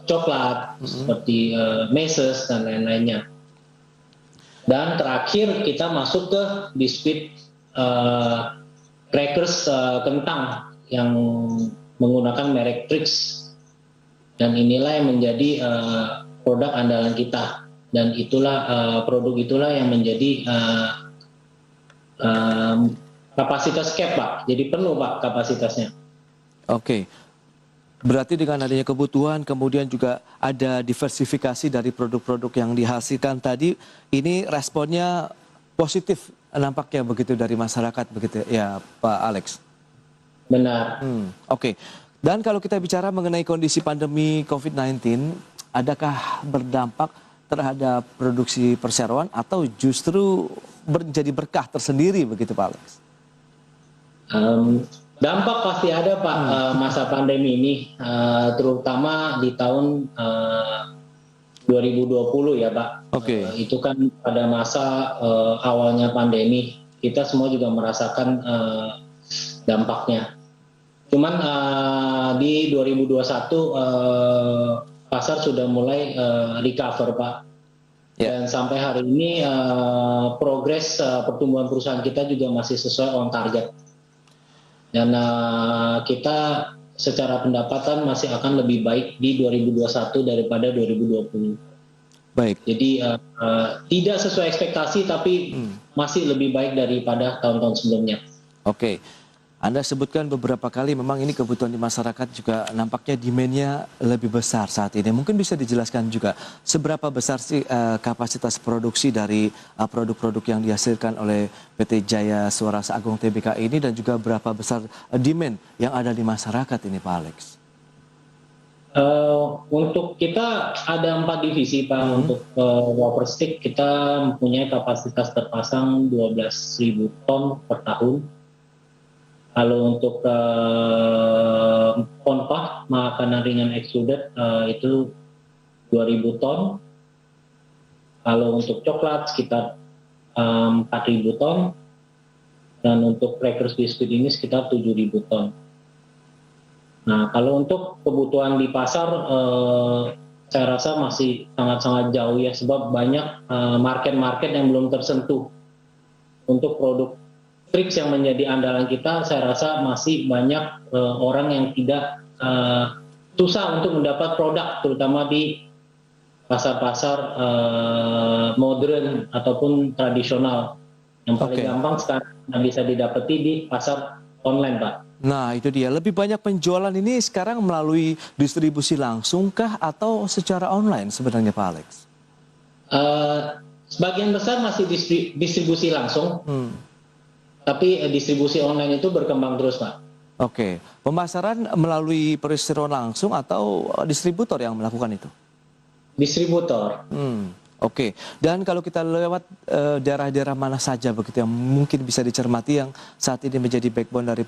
coklat seperti Meses dan lain-lainnya. Dan terakhir kita masuk ke biskuit crackers kentang yang menggunakan merek Trix. Dan inilah yang menjadi produk andalan kita. Dan itulah produk itulah yang menjadi kapasitas cap Pak. Jadi penuh Pak kapasitasnya. Oke. Berarti dengan adanya kebutuhan, kemudian juga ada diversifikasi dari produk-produk yang dihasilkan tadi, ini responnya positif nampaknya begitu dari masyarakat begitu ya Pak Alex? Benar. Oke. Dan kalau kita bicara mengenai kondisi pandemi COVID-19, adakah berdampak terhadap produksi perseroan atau justru menjadi berkah tersendiri begitu Pak Alex? Dampak pasti ada Pak, masa pandemi ini, terutama di tahun 2020 ya Pak. Oke. Itu kan pada masa awalnya pandemi, kita semua juga merasakan dampaknya. Cuman di 2021 pasar sudah mulai recover Pak. Dan sampai hari ini progres pertumbuhan perusahaan kita juga masih sesuai on target. Dan kita secara pendapatan masih akan lebih baik di 2021 daripada 2020. Baik. Jadi tidak sesuai ekspektasi tapi masih lebih baik daripada tahun-tahun sebelumnya. Oke. Anda sebutkan beberapa kali memang ini kebutuhan di masyarakat juga nampaknya demand-nya lebih besar saat ini. Mungkin bisa dijelaskan juga seberapa besar sih kapasitas produksi dari produk-produk yang dihasilkan oleh PT Jaya Suarasa Agung Tbk ini, dan juga berapa besar demand yang ada di masyarakat ini Pak Alex? Untuk kita ada 4 divisi Pak. Untuk wafer stick kita mempunyai kapasitas terpasang 12.000 ton per tahun. Lalu untuk corn puff, makanan ringan extruded, itu 2.000 ton. Lalu untuk coklat sekitar 4.000 ton. Dan untuk crackers biskuit ini sekitar 7.000 ton. Nah, kalau untuk kebutuhan di pasar, saya rasa masih sangat-sangat jauh ya, sebab banyak market-market yang belum tersentuh. Untuk produk Trix yang menjadi andalan kita, saya rasa masih banyak orang yang tidak susah untuk mendapat produk, terutama di pasar-pasar modern ataupun tradisional. Yang paling gampang sekarang yang bisa didapati di pasar online, Pak. Nah, itu dia. Lebih banyak penjualan ini sekarang melalui distribusi langsung kah atau secara online sebenarnya, Pak Alex? Sebagian besar masih distribusi langsung, tapi distribusi online itu berkembang terus, Pak. Oke, pemasaran melalui periseroan langsung atau distributor yang melakukan itu? Distributor. Oke, dan kalau kita lewat daerah-daerah mana saja begitu yang mungkin bisa dicermati yang saat ini menjadi backbone dari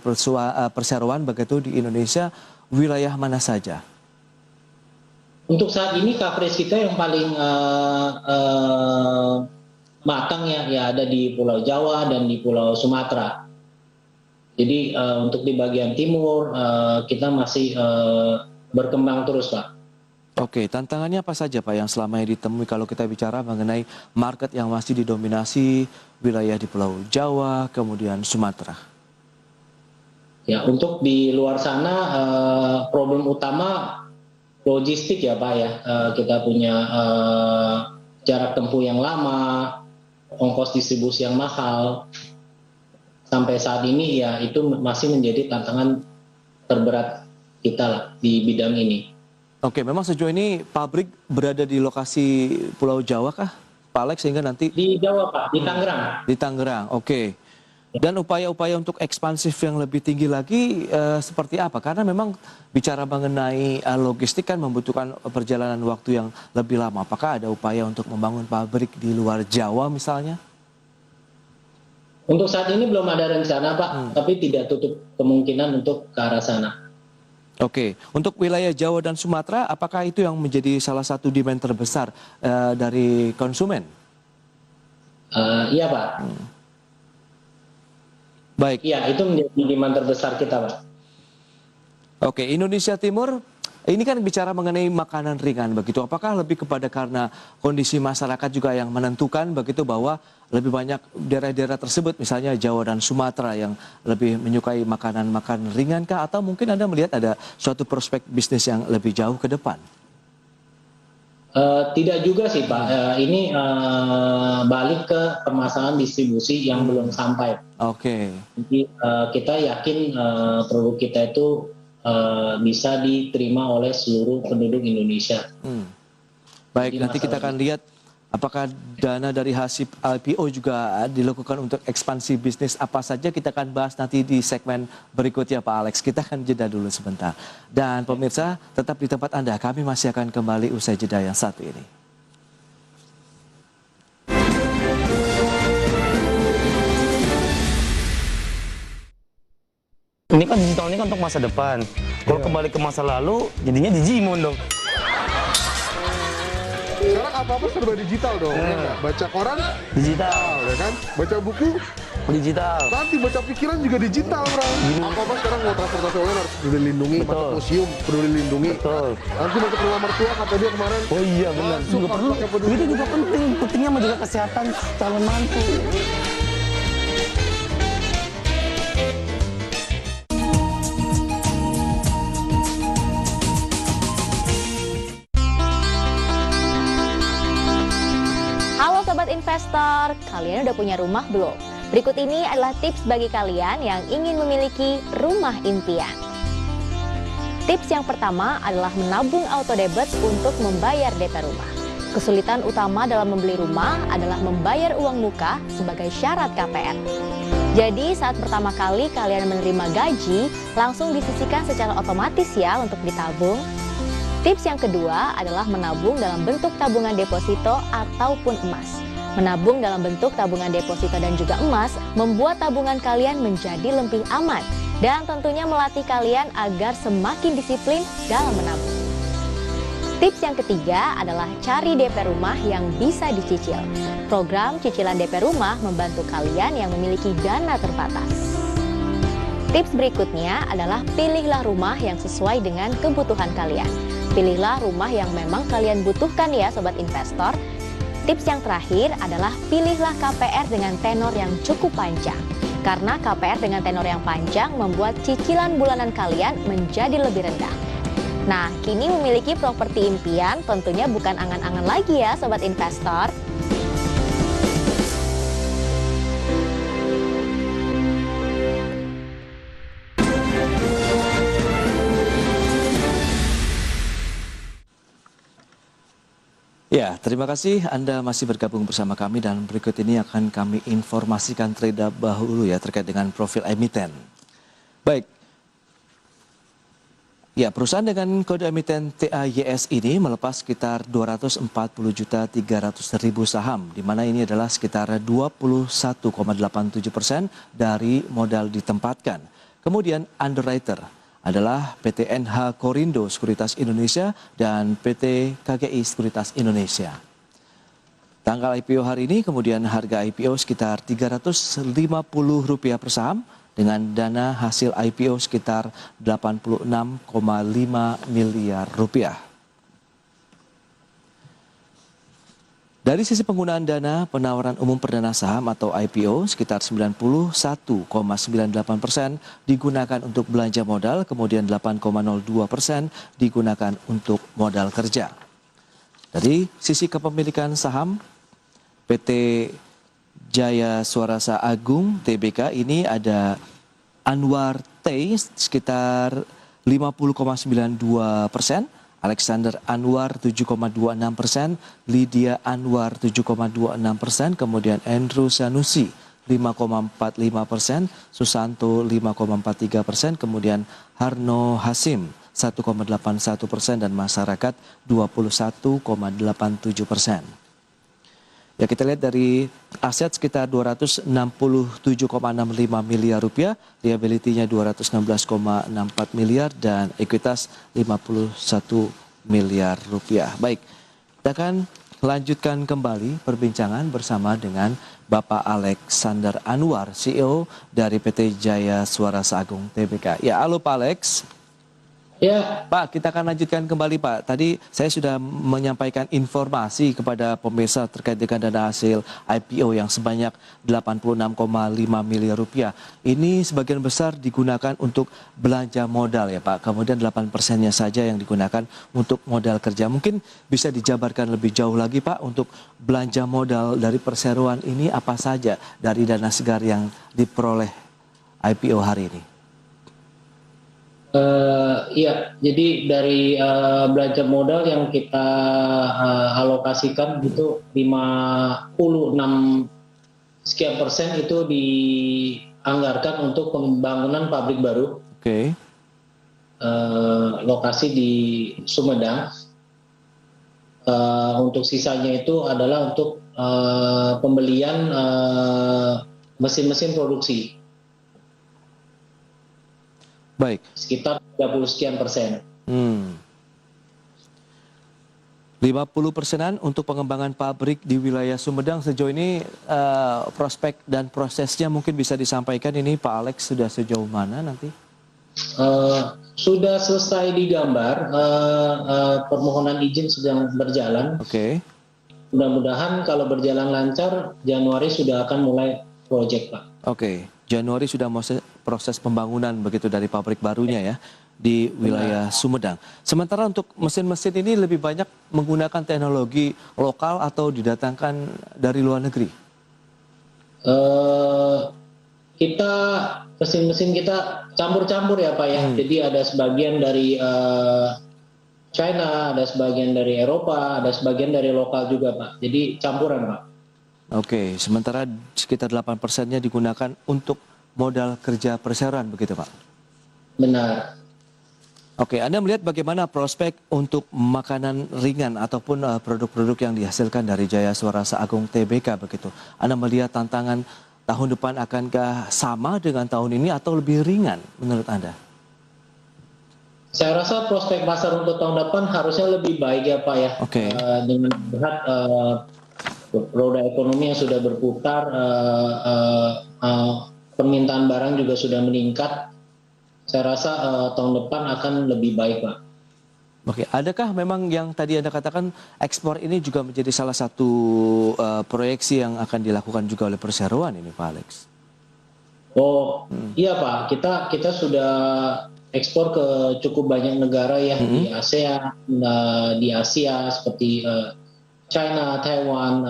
perseroan begitu di Indonesia, wilayah mana saja? Untuk saat ini coverage kita yang paling matang ya ada di Pulau Jawa dan di Pulau Sumatera. Jadi untuk di bagian timur kita masih berkembang terus, Pak. Oke, tantangannya apa saja Pak yang selama ini ditemui kalau kita bicara mengenai market yang masih didominasi wilayah di Pulau Jawa, kemudian Sumatera? Ya, untuk di luar sana problem utama logistik ya Pak ya. Kita punya jarak tempuh yang lama, ongkos distribusi yang mahal. Sampai saat ini ya itu masih menjadi tantangan terberat kita lah di bidang ini. Oke, memang sejauh ini pabrik berada di lokasi Pulau Jawa kah, Pak Alex, sehingga nanti? Di Jawa, Pak, di Tangerang. Di Tangerang, oke. Dan upaya-upaya untuk ekspansif yang lebih tinggi lagi seperti apa? Karena memang bicara mengenai logistik kan membutuhkan perjalanan waktu yang lebih lama. Apakah ada upaya untuk membangun pabrik di luar Jawa misalnya? Untuk saat ini belum ada rencana, Pak, tapi tidak tutup kemungkinan untuk ke arah sana. Oke, untuk wilayah Jawa dan Sumatera, apakah itu yang menjadi salah satu demand terbesar dari konsumen? Iya, Pak. Baik. Iya, itu menjadi demand terbesar kita, Pak. Oke, Indonesia Timur, ini kan bicara mengenai makanan ringan begitu. Apakah lebih kepada karena kondisi masyarakat juga yang menentukan begitu bahwa lebih banyak daerah-daerah tersebut, misalnya Jawa dan Sumatera yang lebih menyukai makanan-makanan ringan kah? Atau mungkin Anda melihat ada suatu prospek bisnis yang lebih jauh ke depan? Tidak juga sih Pak, ini balik ke permasalahan distribusi yang belum sampai. Oke. Jadi kita yakin produk kita itu bisa diterima oleh seluruh penduduk Indonesia. Baik, nanti kita akan lihat apakah dana dari hasil IPO juga dilakukan untuk ekspansi bisnis apa saja. Kita akan bahas nanti di segmen berikutnya Pak Alex. Kita akan jeda dulu sebentar. Dan pemirsa tetap di tempat Anda, kami masih akan kembali usai jeda yang satu ini. Ini kan digital ini kan untuk masa depan. Kalau kembali ke masa lalu, jadinya Digimon dong. Sekarang apa-apa serba digital dong. Baca koran digital, ya kan? Baca buku digital. Nanti baca pikiran juga digital, bro. Apa-apa sekarang mau transportasi online harus peduli lindungi, masuk museum peduli lindungi. Betul. Nanti masuk rumah mertua kata dia kemarin. Oh iya benar. Juga perlu. Itu juga penting. Pentingnya menjaga kesehatan calon mantu. Investor, kalian udah punya rumah belum? Berikut ini adalah tips bagi kalian yang ingin memiliki rumah impian. Tips yang pertama adalah menabung auto debit untuk membayar DP rumah. Kesulitan utama dalam membeli rumah adalah membayar uang muka sebagai syarat KPR. Jadi saat pertama kali kalian menerima gaji, langsung disisihkan secara otomatis ya untuk ditabung. Tips yang kedua adalah menabung dalam bentuk tabungan deposito ataupun emas. Menabung dalam bentuk tabungan deposito dan juga emas membuat tabungan kalian menjadi lebih aman dan tentunya melatih kalian agar semakin disiplin dalam menabung. Tips yang ketiga adalah cari DP rumah yang bisa dicicil. Program cicilan DP rumah membantu kalian yang memiliki dana terbatas. Tips berikutnya adalah pilihlah rumah yang sesuai dengan kebutuhan kalian. Pilihlah rumah yang memang kalian butuhkan ya sobat investor. Tips yang terakhir adalah pilihlah KPR dengan tenor yang cukup panjang. Karena KPR dengan tenor yang panjang membuat cicilan bulanan kalian menjadi lebih rendah. Nah, kini memiliki properti impian tentunya bukan angan-angan lagi ya Sobat Investor. Ya, terima kasih Anda masih bergabung bersama kami dan berikut ini akan kami informasikan terlebih dahulu ya terkait dengan profil emiten. Baik. Ya, perusahaan dengan kode emiten TAYS ini melepas sekitar 240.300.000 saham, di mana ini adalah sekitar 21,87% dari modal ditempatkan. Kemudian underwriter adalah PT NH Korindo Sekuritas Indonesia dan PT KGI Sekuritas Indonesia. Tanggal IPO hari ini, kemudian harga IPO sekitar Rp350 per saham dengan dana hasil IPO sekitar Rp86,5 miliar. Dari sisi penggunaan dana, penawaran umum perdana saham atau IPO sekitar 91,98% digunakan untuk belanja modal, kemudian 8,02% digunakan untuk modal kerja. Dari sisi kepemilikan saham, PT Jaya Suarasa Agung TBK ini ada Anwar T sekitar 50,92%, Alexander Anwar 7,26%, Lydia Anwar 7,26%, kemudian Andrew Sanusi 5,45%, Susanto 5,43%, kemudian Harno Hasim 1,81% dan masyarakat 21,87%. Ya, kita lihat dari aset sekitar Rp267,65 miliar, liability-nya Rp216,64 miliar dan ekuitas Rp51 miliar. Baik, kita akan lanjutkan kembali perbincangan bersama dengan Bapak Alexander Anwar, CEO dari PT Jaya Suarasa Agung TBK. Ya, halo Pak Alex. Ya, Pak, kita akan lanjutkan kembali Pak. Tadi saya sudah menyampaikan informasi kepada pemirsa terkait dengan dana hasil IPO yang sebanyak Rp86,5 miliar. Ini sebagian besar digunakan untuk belanja modal ya Pak. Kemudian 8%-nya saja yang digunakan untuk modal kerja. Mungkin bisa dijabarkan lebih jauh lagi Pak untuk belanja modal dari perseroan ini apa saja dari dana segar yang diperoleh IPO hari ini? Iya, jadi dari belanja modal yang kita alokasikan itu 56 sekian persen itu dianggarkan untuk pembangunan pabrik baru. Oke. Lokasi di Sumedang. Untuk sisanya itu adalah untuk pembelian mesin-mesin produksi. Baik. Sekitar 30 sekian persen. 50%-an untuk pengembangan pabrik di wilayah Sumedang. Sejauh ini prospek dan prosesnya mungkin bisa disampaikan ini Pak Alex sudah sejauh mana nanti? Sudah selesai digambar, permohonan izin sedang berjalan. Oke. Mudah-mudahan kalau berjalan lancar, Januari sudah akan mulai proyek Pak. Oke. Januari sudah proses pembangunan begitu dari pabrik barunya ya di wilayah Sumedang. Sementara untuk mesin-mesin ini lebih banyak menggunakan teknologi lokal atau didatangkan dari luar negeri? Kita mesin-mesin kita campur-campur ya Pak ya. Jadi ada sebagian dari China, ada sebagian dari Eropa, ada sebagian dari lokal juga Pak. Jadi campuran Pak. Oke, sementara sekitar 8%-nya digunakan untuk modal kerja perseroan begitu Pak? Benar. Oke, Anda melihat bagaimana prospek untuk makanan ringan ataupun produk-produk yang dihasilkan dari Jaya Suarasa Agung TBK begitu? Anda melihat tantangan tahun depan akankah sama dengan tahun ini atau lebih ringan menurut Anda? Saya rasa prospek pasar untuk tahun depan harusnya lebih baik ya Pak ya. Oke. Dengan melihat roda ekonomi yang sudah berputar, permintaan barang juga sudah meningkat. Saya rasa tahun depan akan lebih baik, Pak. Oke, adakah memang yang tadi Anda katakan ekspor ini juga menjadi salah satu proyeksi yang akan dilakukan juga oleh perseroan ini, Pak Alex? Oh, iya Pak. Kita sudah ekspor ke cukup banyak negara ya di ASEAN, di Asia seperti China, Taiwan,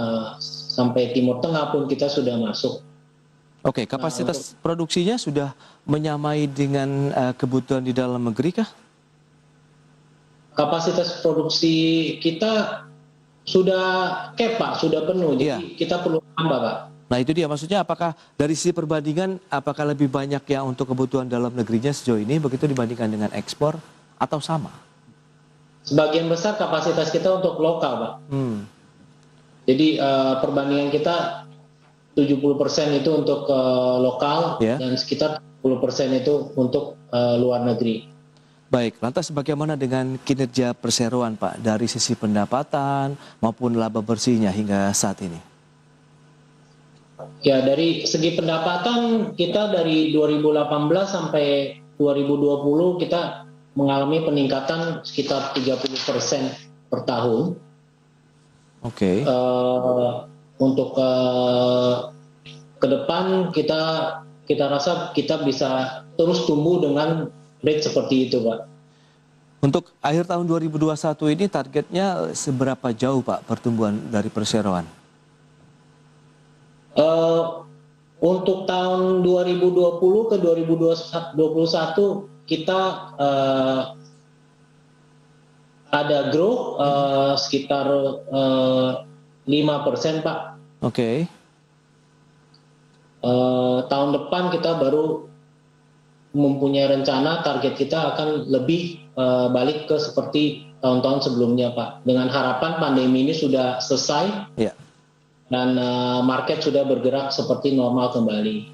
sampai Timur Tengah pun kita sudah masuk. Oke, kapasitas produksinya sudah menyamai dengan kebutuhan di dalam negeri kah? Kapasitas produksi kita sudah cap Pak, sudah penuh, jadi kita perlu tambah Pak. Nah itu dia, maksudnya apakah dari sisi perbandingan, apakah lebih banyak yang untuk kebutuhan dalam negerinya sejauh ini begitu dibandingkan dengan ekspor atau sama? Sebagian besar kapasitas kita untuk lokal Pak. Jadi perbandingan kita 70% itu untuk lokal dan sekitar 10% itu untuk luar negeri. Baik, lantas bagaimana dengan kinerja perseroan Pak dari sisi pendapatan maupun laba bersihnya hingga saat ini? Ya, dari segi pendapatan kita dari 2018 sampai 2020 kita mengalami peningkatan sekitar 30% per tahun. Oke. Untuk ke depan kita rasa kita bisa terus tumbuh dengan rate seperti itu, Pak. Untuk akhir tahun 2021 ini targetnya seberapa jauh Pak pertumbuhan dari perseroan? Untuk tahun 2020 ke 2021 kita ada growth sekitar 5% Pak. Oke. Tahun depan kita baru mempunyai rencana target kita akan lebih balik ke seperti tahun-tahun sebelumnya Pak. Dengan harapan pandemi ini sudah selesai dan market sudah bergerak seperti normal kembali.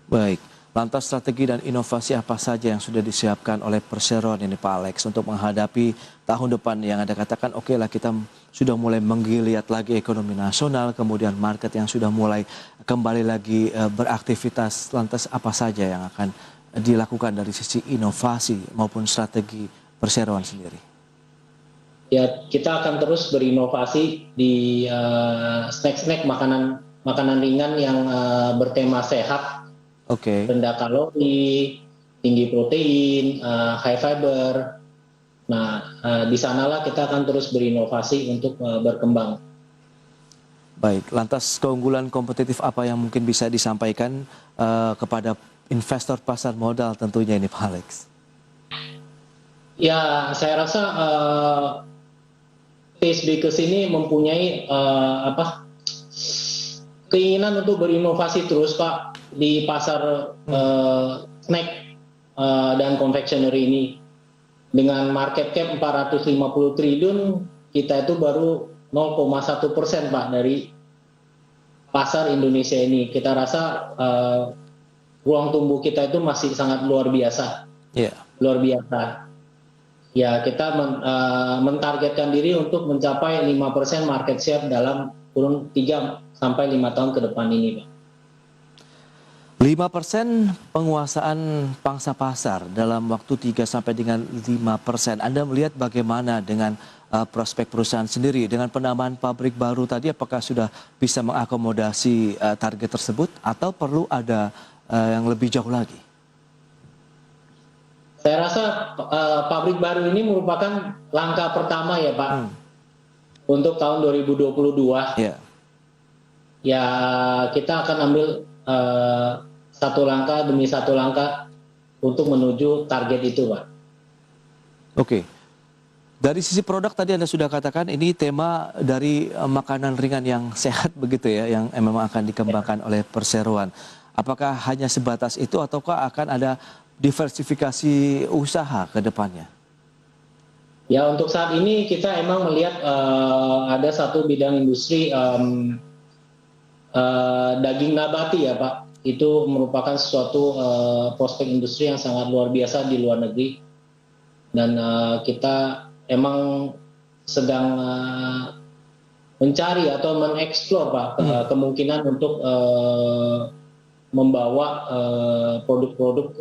Baik. Lantas strategi dan inovasi apa saja yang sudah disiapkan oleh perseroan ini Pak Alex untuk menghadapi tahun depan yang Anda katakan oke lah kita sudah mulai menggeliat lagi ekonomi nasional, kemudian market yang sudah mulai kembali lagi beraktivitas. Lantas apa saja yang akan dilakukan dari sisi inovasi maupun strategi perseroan sendiri? Ya, kita akan terus berinovasi di snack-snack makanan ringan yang bertema sehat. Rendah kalori, tinggi protein, high fiber. Nah, di sanalah kita akan terus berinovasi untuk berkembang. Baik, lantas keunggulan kompetitif apa yang mungkin bisa disampaikan kepada investor pasar modal tentunya ini Pak Alex? Ya, saya rasa Tastemakers ini mempunyai keinginan untuk berinovasi terus Pak di pasar snack dan confectionery ini. Dengan market cap 450 triliun, kita itu baru 0,1% Pak dari pasar Indonesia ini. Kita rasa ruang tumbuh kita itu masih sangat luar biasa. Luar biasa. Ya, kita mentargetkan diri untuk mencapai 5% market share dalam kurun 3 sampai 5 tahun ke depan ini, Pak. 5% penguasaan pangsa pasar dalam waktu 3 sampai dengan 5%. Anda melihat bagaimana dengan prospek perusahaan sendiri dengan penambahan pabrik baru tadi, apakah sudah bisa mengakomodasi target tersebut atau perlu ada yang lebih jauh lagi? Saya rasa pabrik baru ini merupakan langkah pertama ya Pak untuk tahun 2022. Ya, kita akan ambil satu langkah demi satu langkah untuk menuju target itu, Pak. Oke. Dari sisi produk tadi Anda sudah katakan ini tema dari makanan ringan yang sehat begitu ya, yang memang akan dikembangkan oleh perseroan. Apakah hanya sebatas itu ataukah akan ada diversifikasi usaha ke depannya? Ya, untuk saat ini kita emang melihat ada satu bidang industri daging nabati ya Pak. Itu merupakan suatu prospek industri yang sangat luar biasa di luar negeri. Dan kita emang sedang mencari atau mengeksplor Pak kemungkinan untuk membawa produk-produk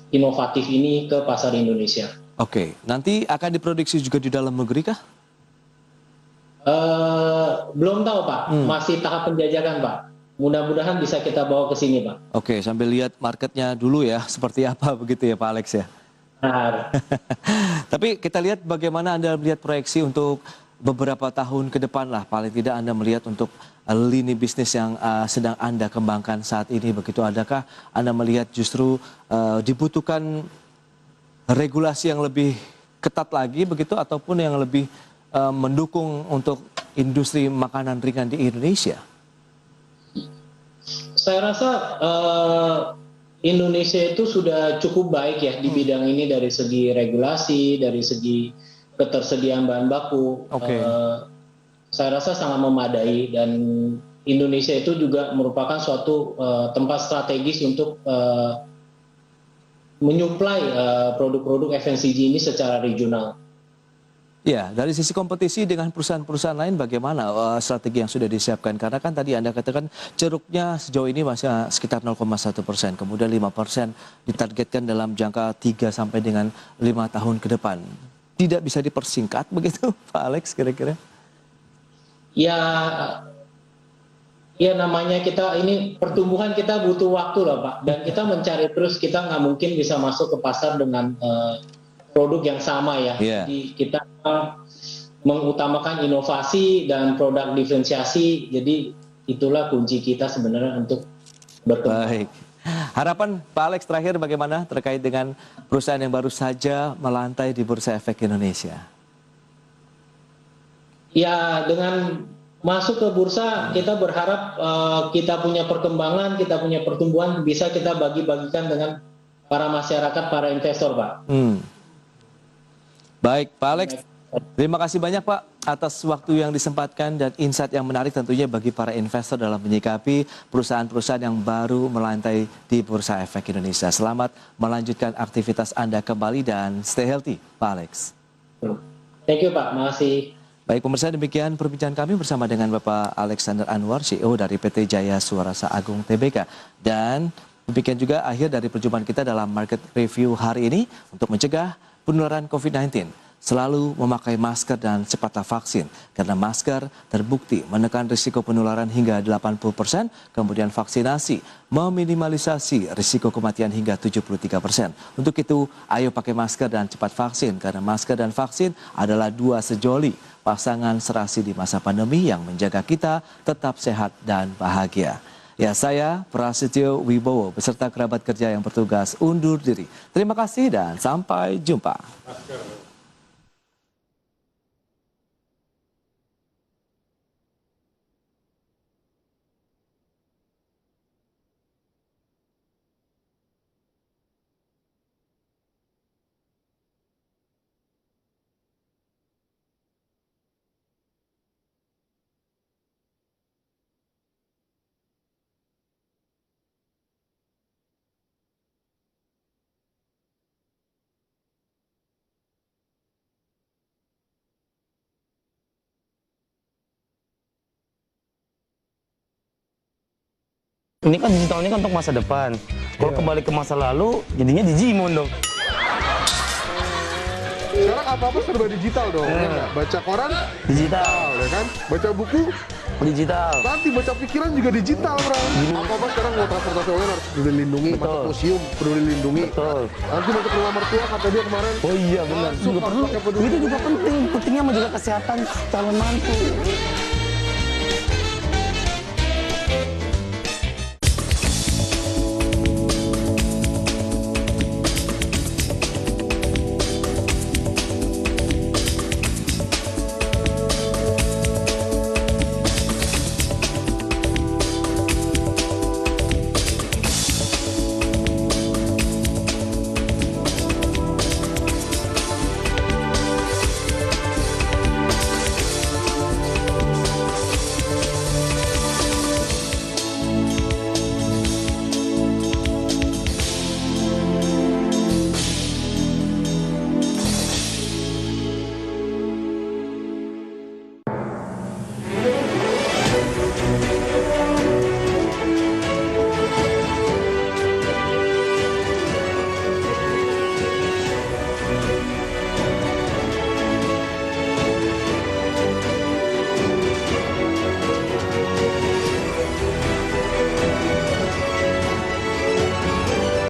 inovatif ini ke pasar Indonesia. Oke, nanti akan diproduksi juga di dalam negeri kah? Belum tahu Pak, masih tahap penjajakan Pak. Mudah-mudahan bisa kita bawa ke sini Pak. Oke, sambil lihat marketnya dulu ya, seperti apa begitu ya Pak Alex ya? Tapi kita lihat bagaimana Anda melihat proyeksi untuk beberapa tahun ke depan lah, paling tidak Anda melihat untuk lini bisnis yang sedang Anda kembangkan saat ini begitu. Adakah Anda melihat justru dibutuhkan regulasi yang lebih ketat lagi begitu ataupun yang lebih mendukung untuk industri makanan ringan di Indonesia? Saya rasa Indonesia itu sudah cukup baik ya di bidang ini dari segi regulasi, dari segi ketersediaan bahan baku. Saya rasa sangat memadai dan Indonesia itu juga merupakan suatu tempat strategis untuk menyuplai produk-produk FMCG ini secara regional. Ya, dari sisi kompetisi dengan perusahaan-perusahaan lain bagaimana strategi yang sudah disiapkan? Karena kan tadi Anda katakan ceruknya sejauh ini masih sekitar 0,1%, kemudian 5% ditargetkan dalam jangka 3 sampai dengan 5 tahun ke depan. Tidak bisa dipersingkat begitu, Pak Alex kira-kira? Ya namanya kita ini pertumbuhan kita butuh waktu lah Pak. Dan kita mencari terus, kita nggak mungkin bisa masuk ke pasar dengan produk yang sama ya. Jadi kita mengutamakan inovasi dan produk diferensiasi. Jadi itulah kunci kita sebenarnya untuk berkembang. Baik. Harapan Pak Alex terakhir bagaimana terkait dengan perusahaan yang baru saja melantai di Bursa Efek Indonesia? Ya, dengan masuk ke bursa kita berharap kita punya perkembangan, kita punya pertumbuhan bisa kita bagi-bagikan dengan para masyarakat, para investor, Pak. Baik, Pak Alex, terima kasih banyak Pak atas waktu yang disempatkan dan insight yang menarik tentunya bagi para investor dalam menyikapi perusahaan-perusahaan yang baru melantai di Bursa Efek Indonesia. Selamat melanjutkan aktivitas Anda kembali dan stay healthy, Pak Alex. Thank you Pak, makasih. Baik pemirsa, demikian perbincangan kami bersama dengan Bapak Alexander Anwar, CEO dari PT Jaya Suarasa Agung Tbk. Dan demikian juga akhir dari perjumpaan kita dalam Market Review hari ini. Untuk mencegah penularan COVID-19, selalu memakai masker dan cepatlah vaksin. Karena masker terbukti menekan risiko penularan hingga 80%, kemudian vaksinasi meminimalisasi risiko kematian hingga 73%. Untuk itu, ayo pakai masker dan cepat vaksin, karena masker dan vaksin adalah dua sejoli pasangan serasi di masa pandemi yang menjaga kita tetap sehat dan bahagia. Ya, saya Prasetyo Wibowo beserta kerabat kerja yang bertugas undur diri. Terima kasih dan sampai jumpa. Ini kan digital ini kan untuk masa depan. Kalau kembali ke masa lalu, jadinya Digimon dong. Sekarang apa-apa serba digital dong. Baca koran digital, ya kan? Baca buku digital. Nanti baca pikiran juga digital, bro. Apa-apa sekarang mau transportasi online harus dilindungi, masuk museum perlu dilindungi. Nanti masuk ke rumah mertua kata dia kemarin. Oh iya benar. Juga perlu. Itu juga penting. Pentingnya menjaga kesehatan calon mantu.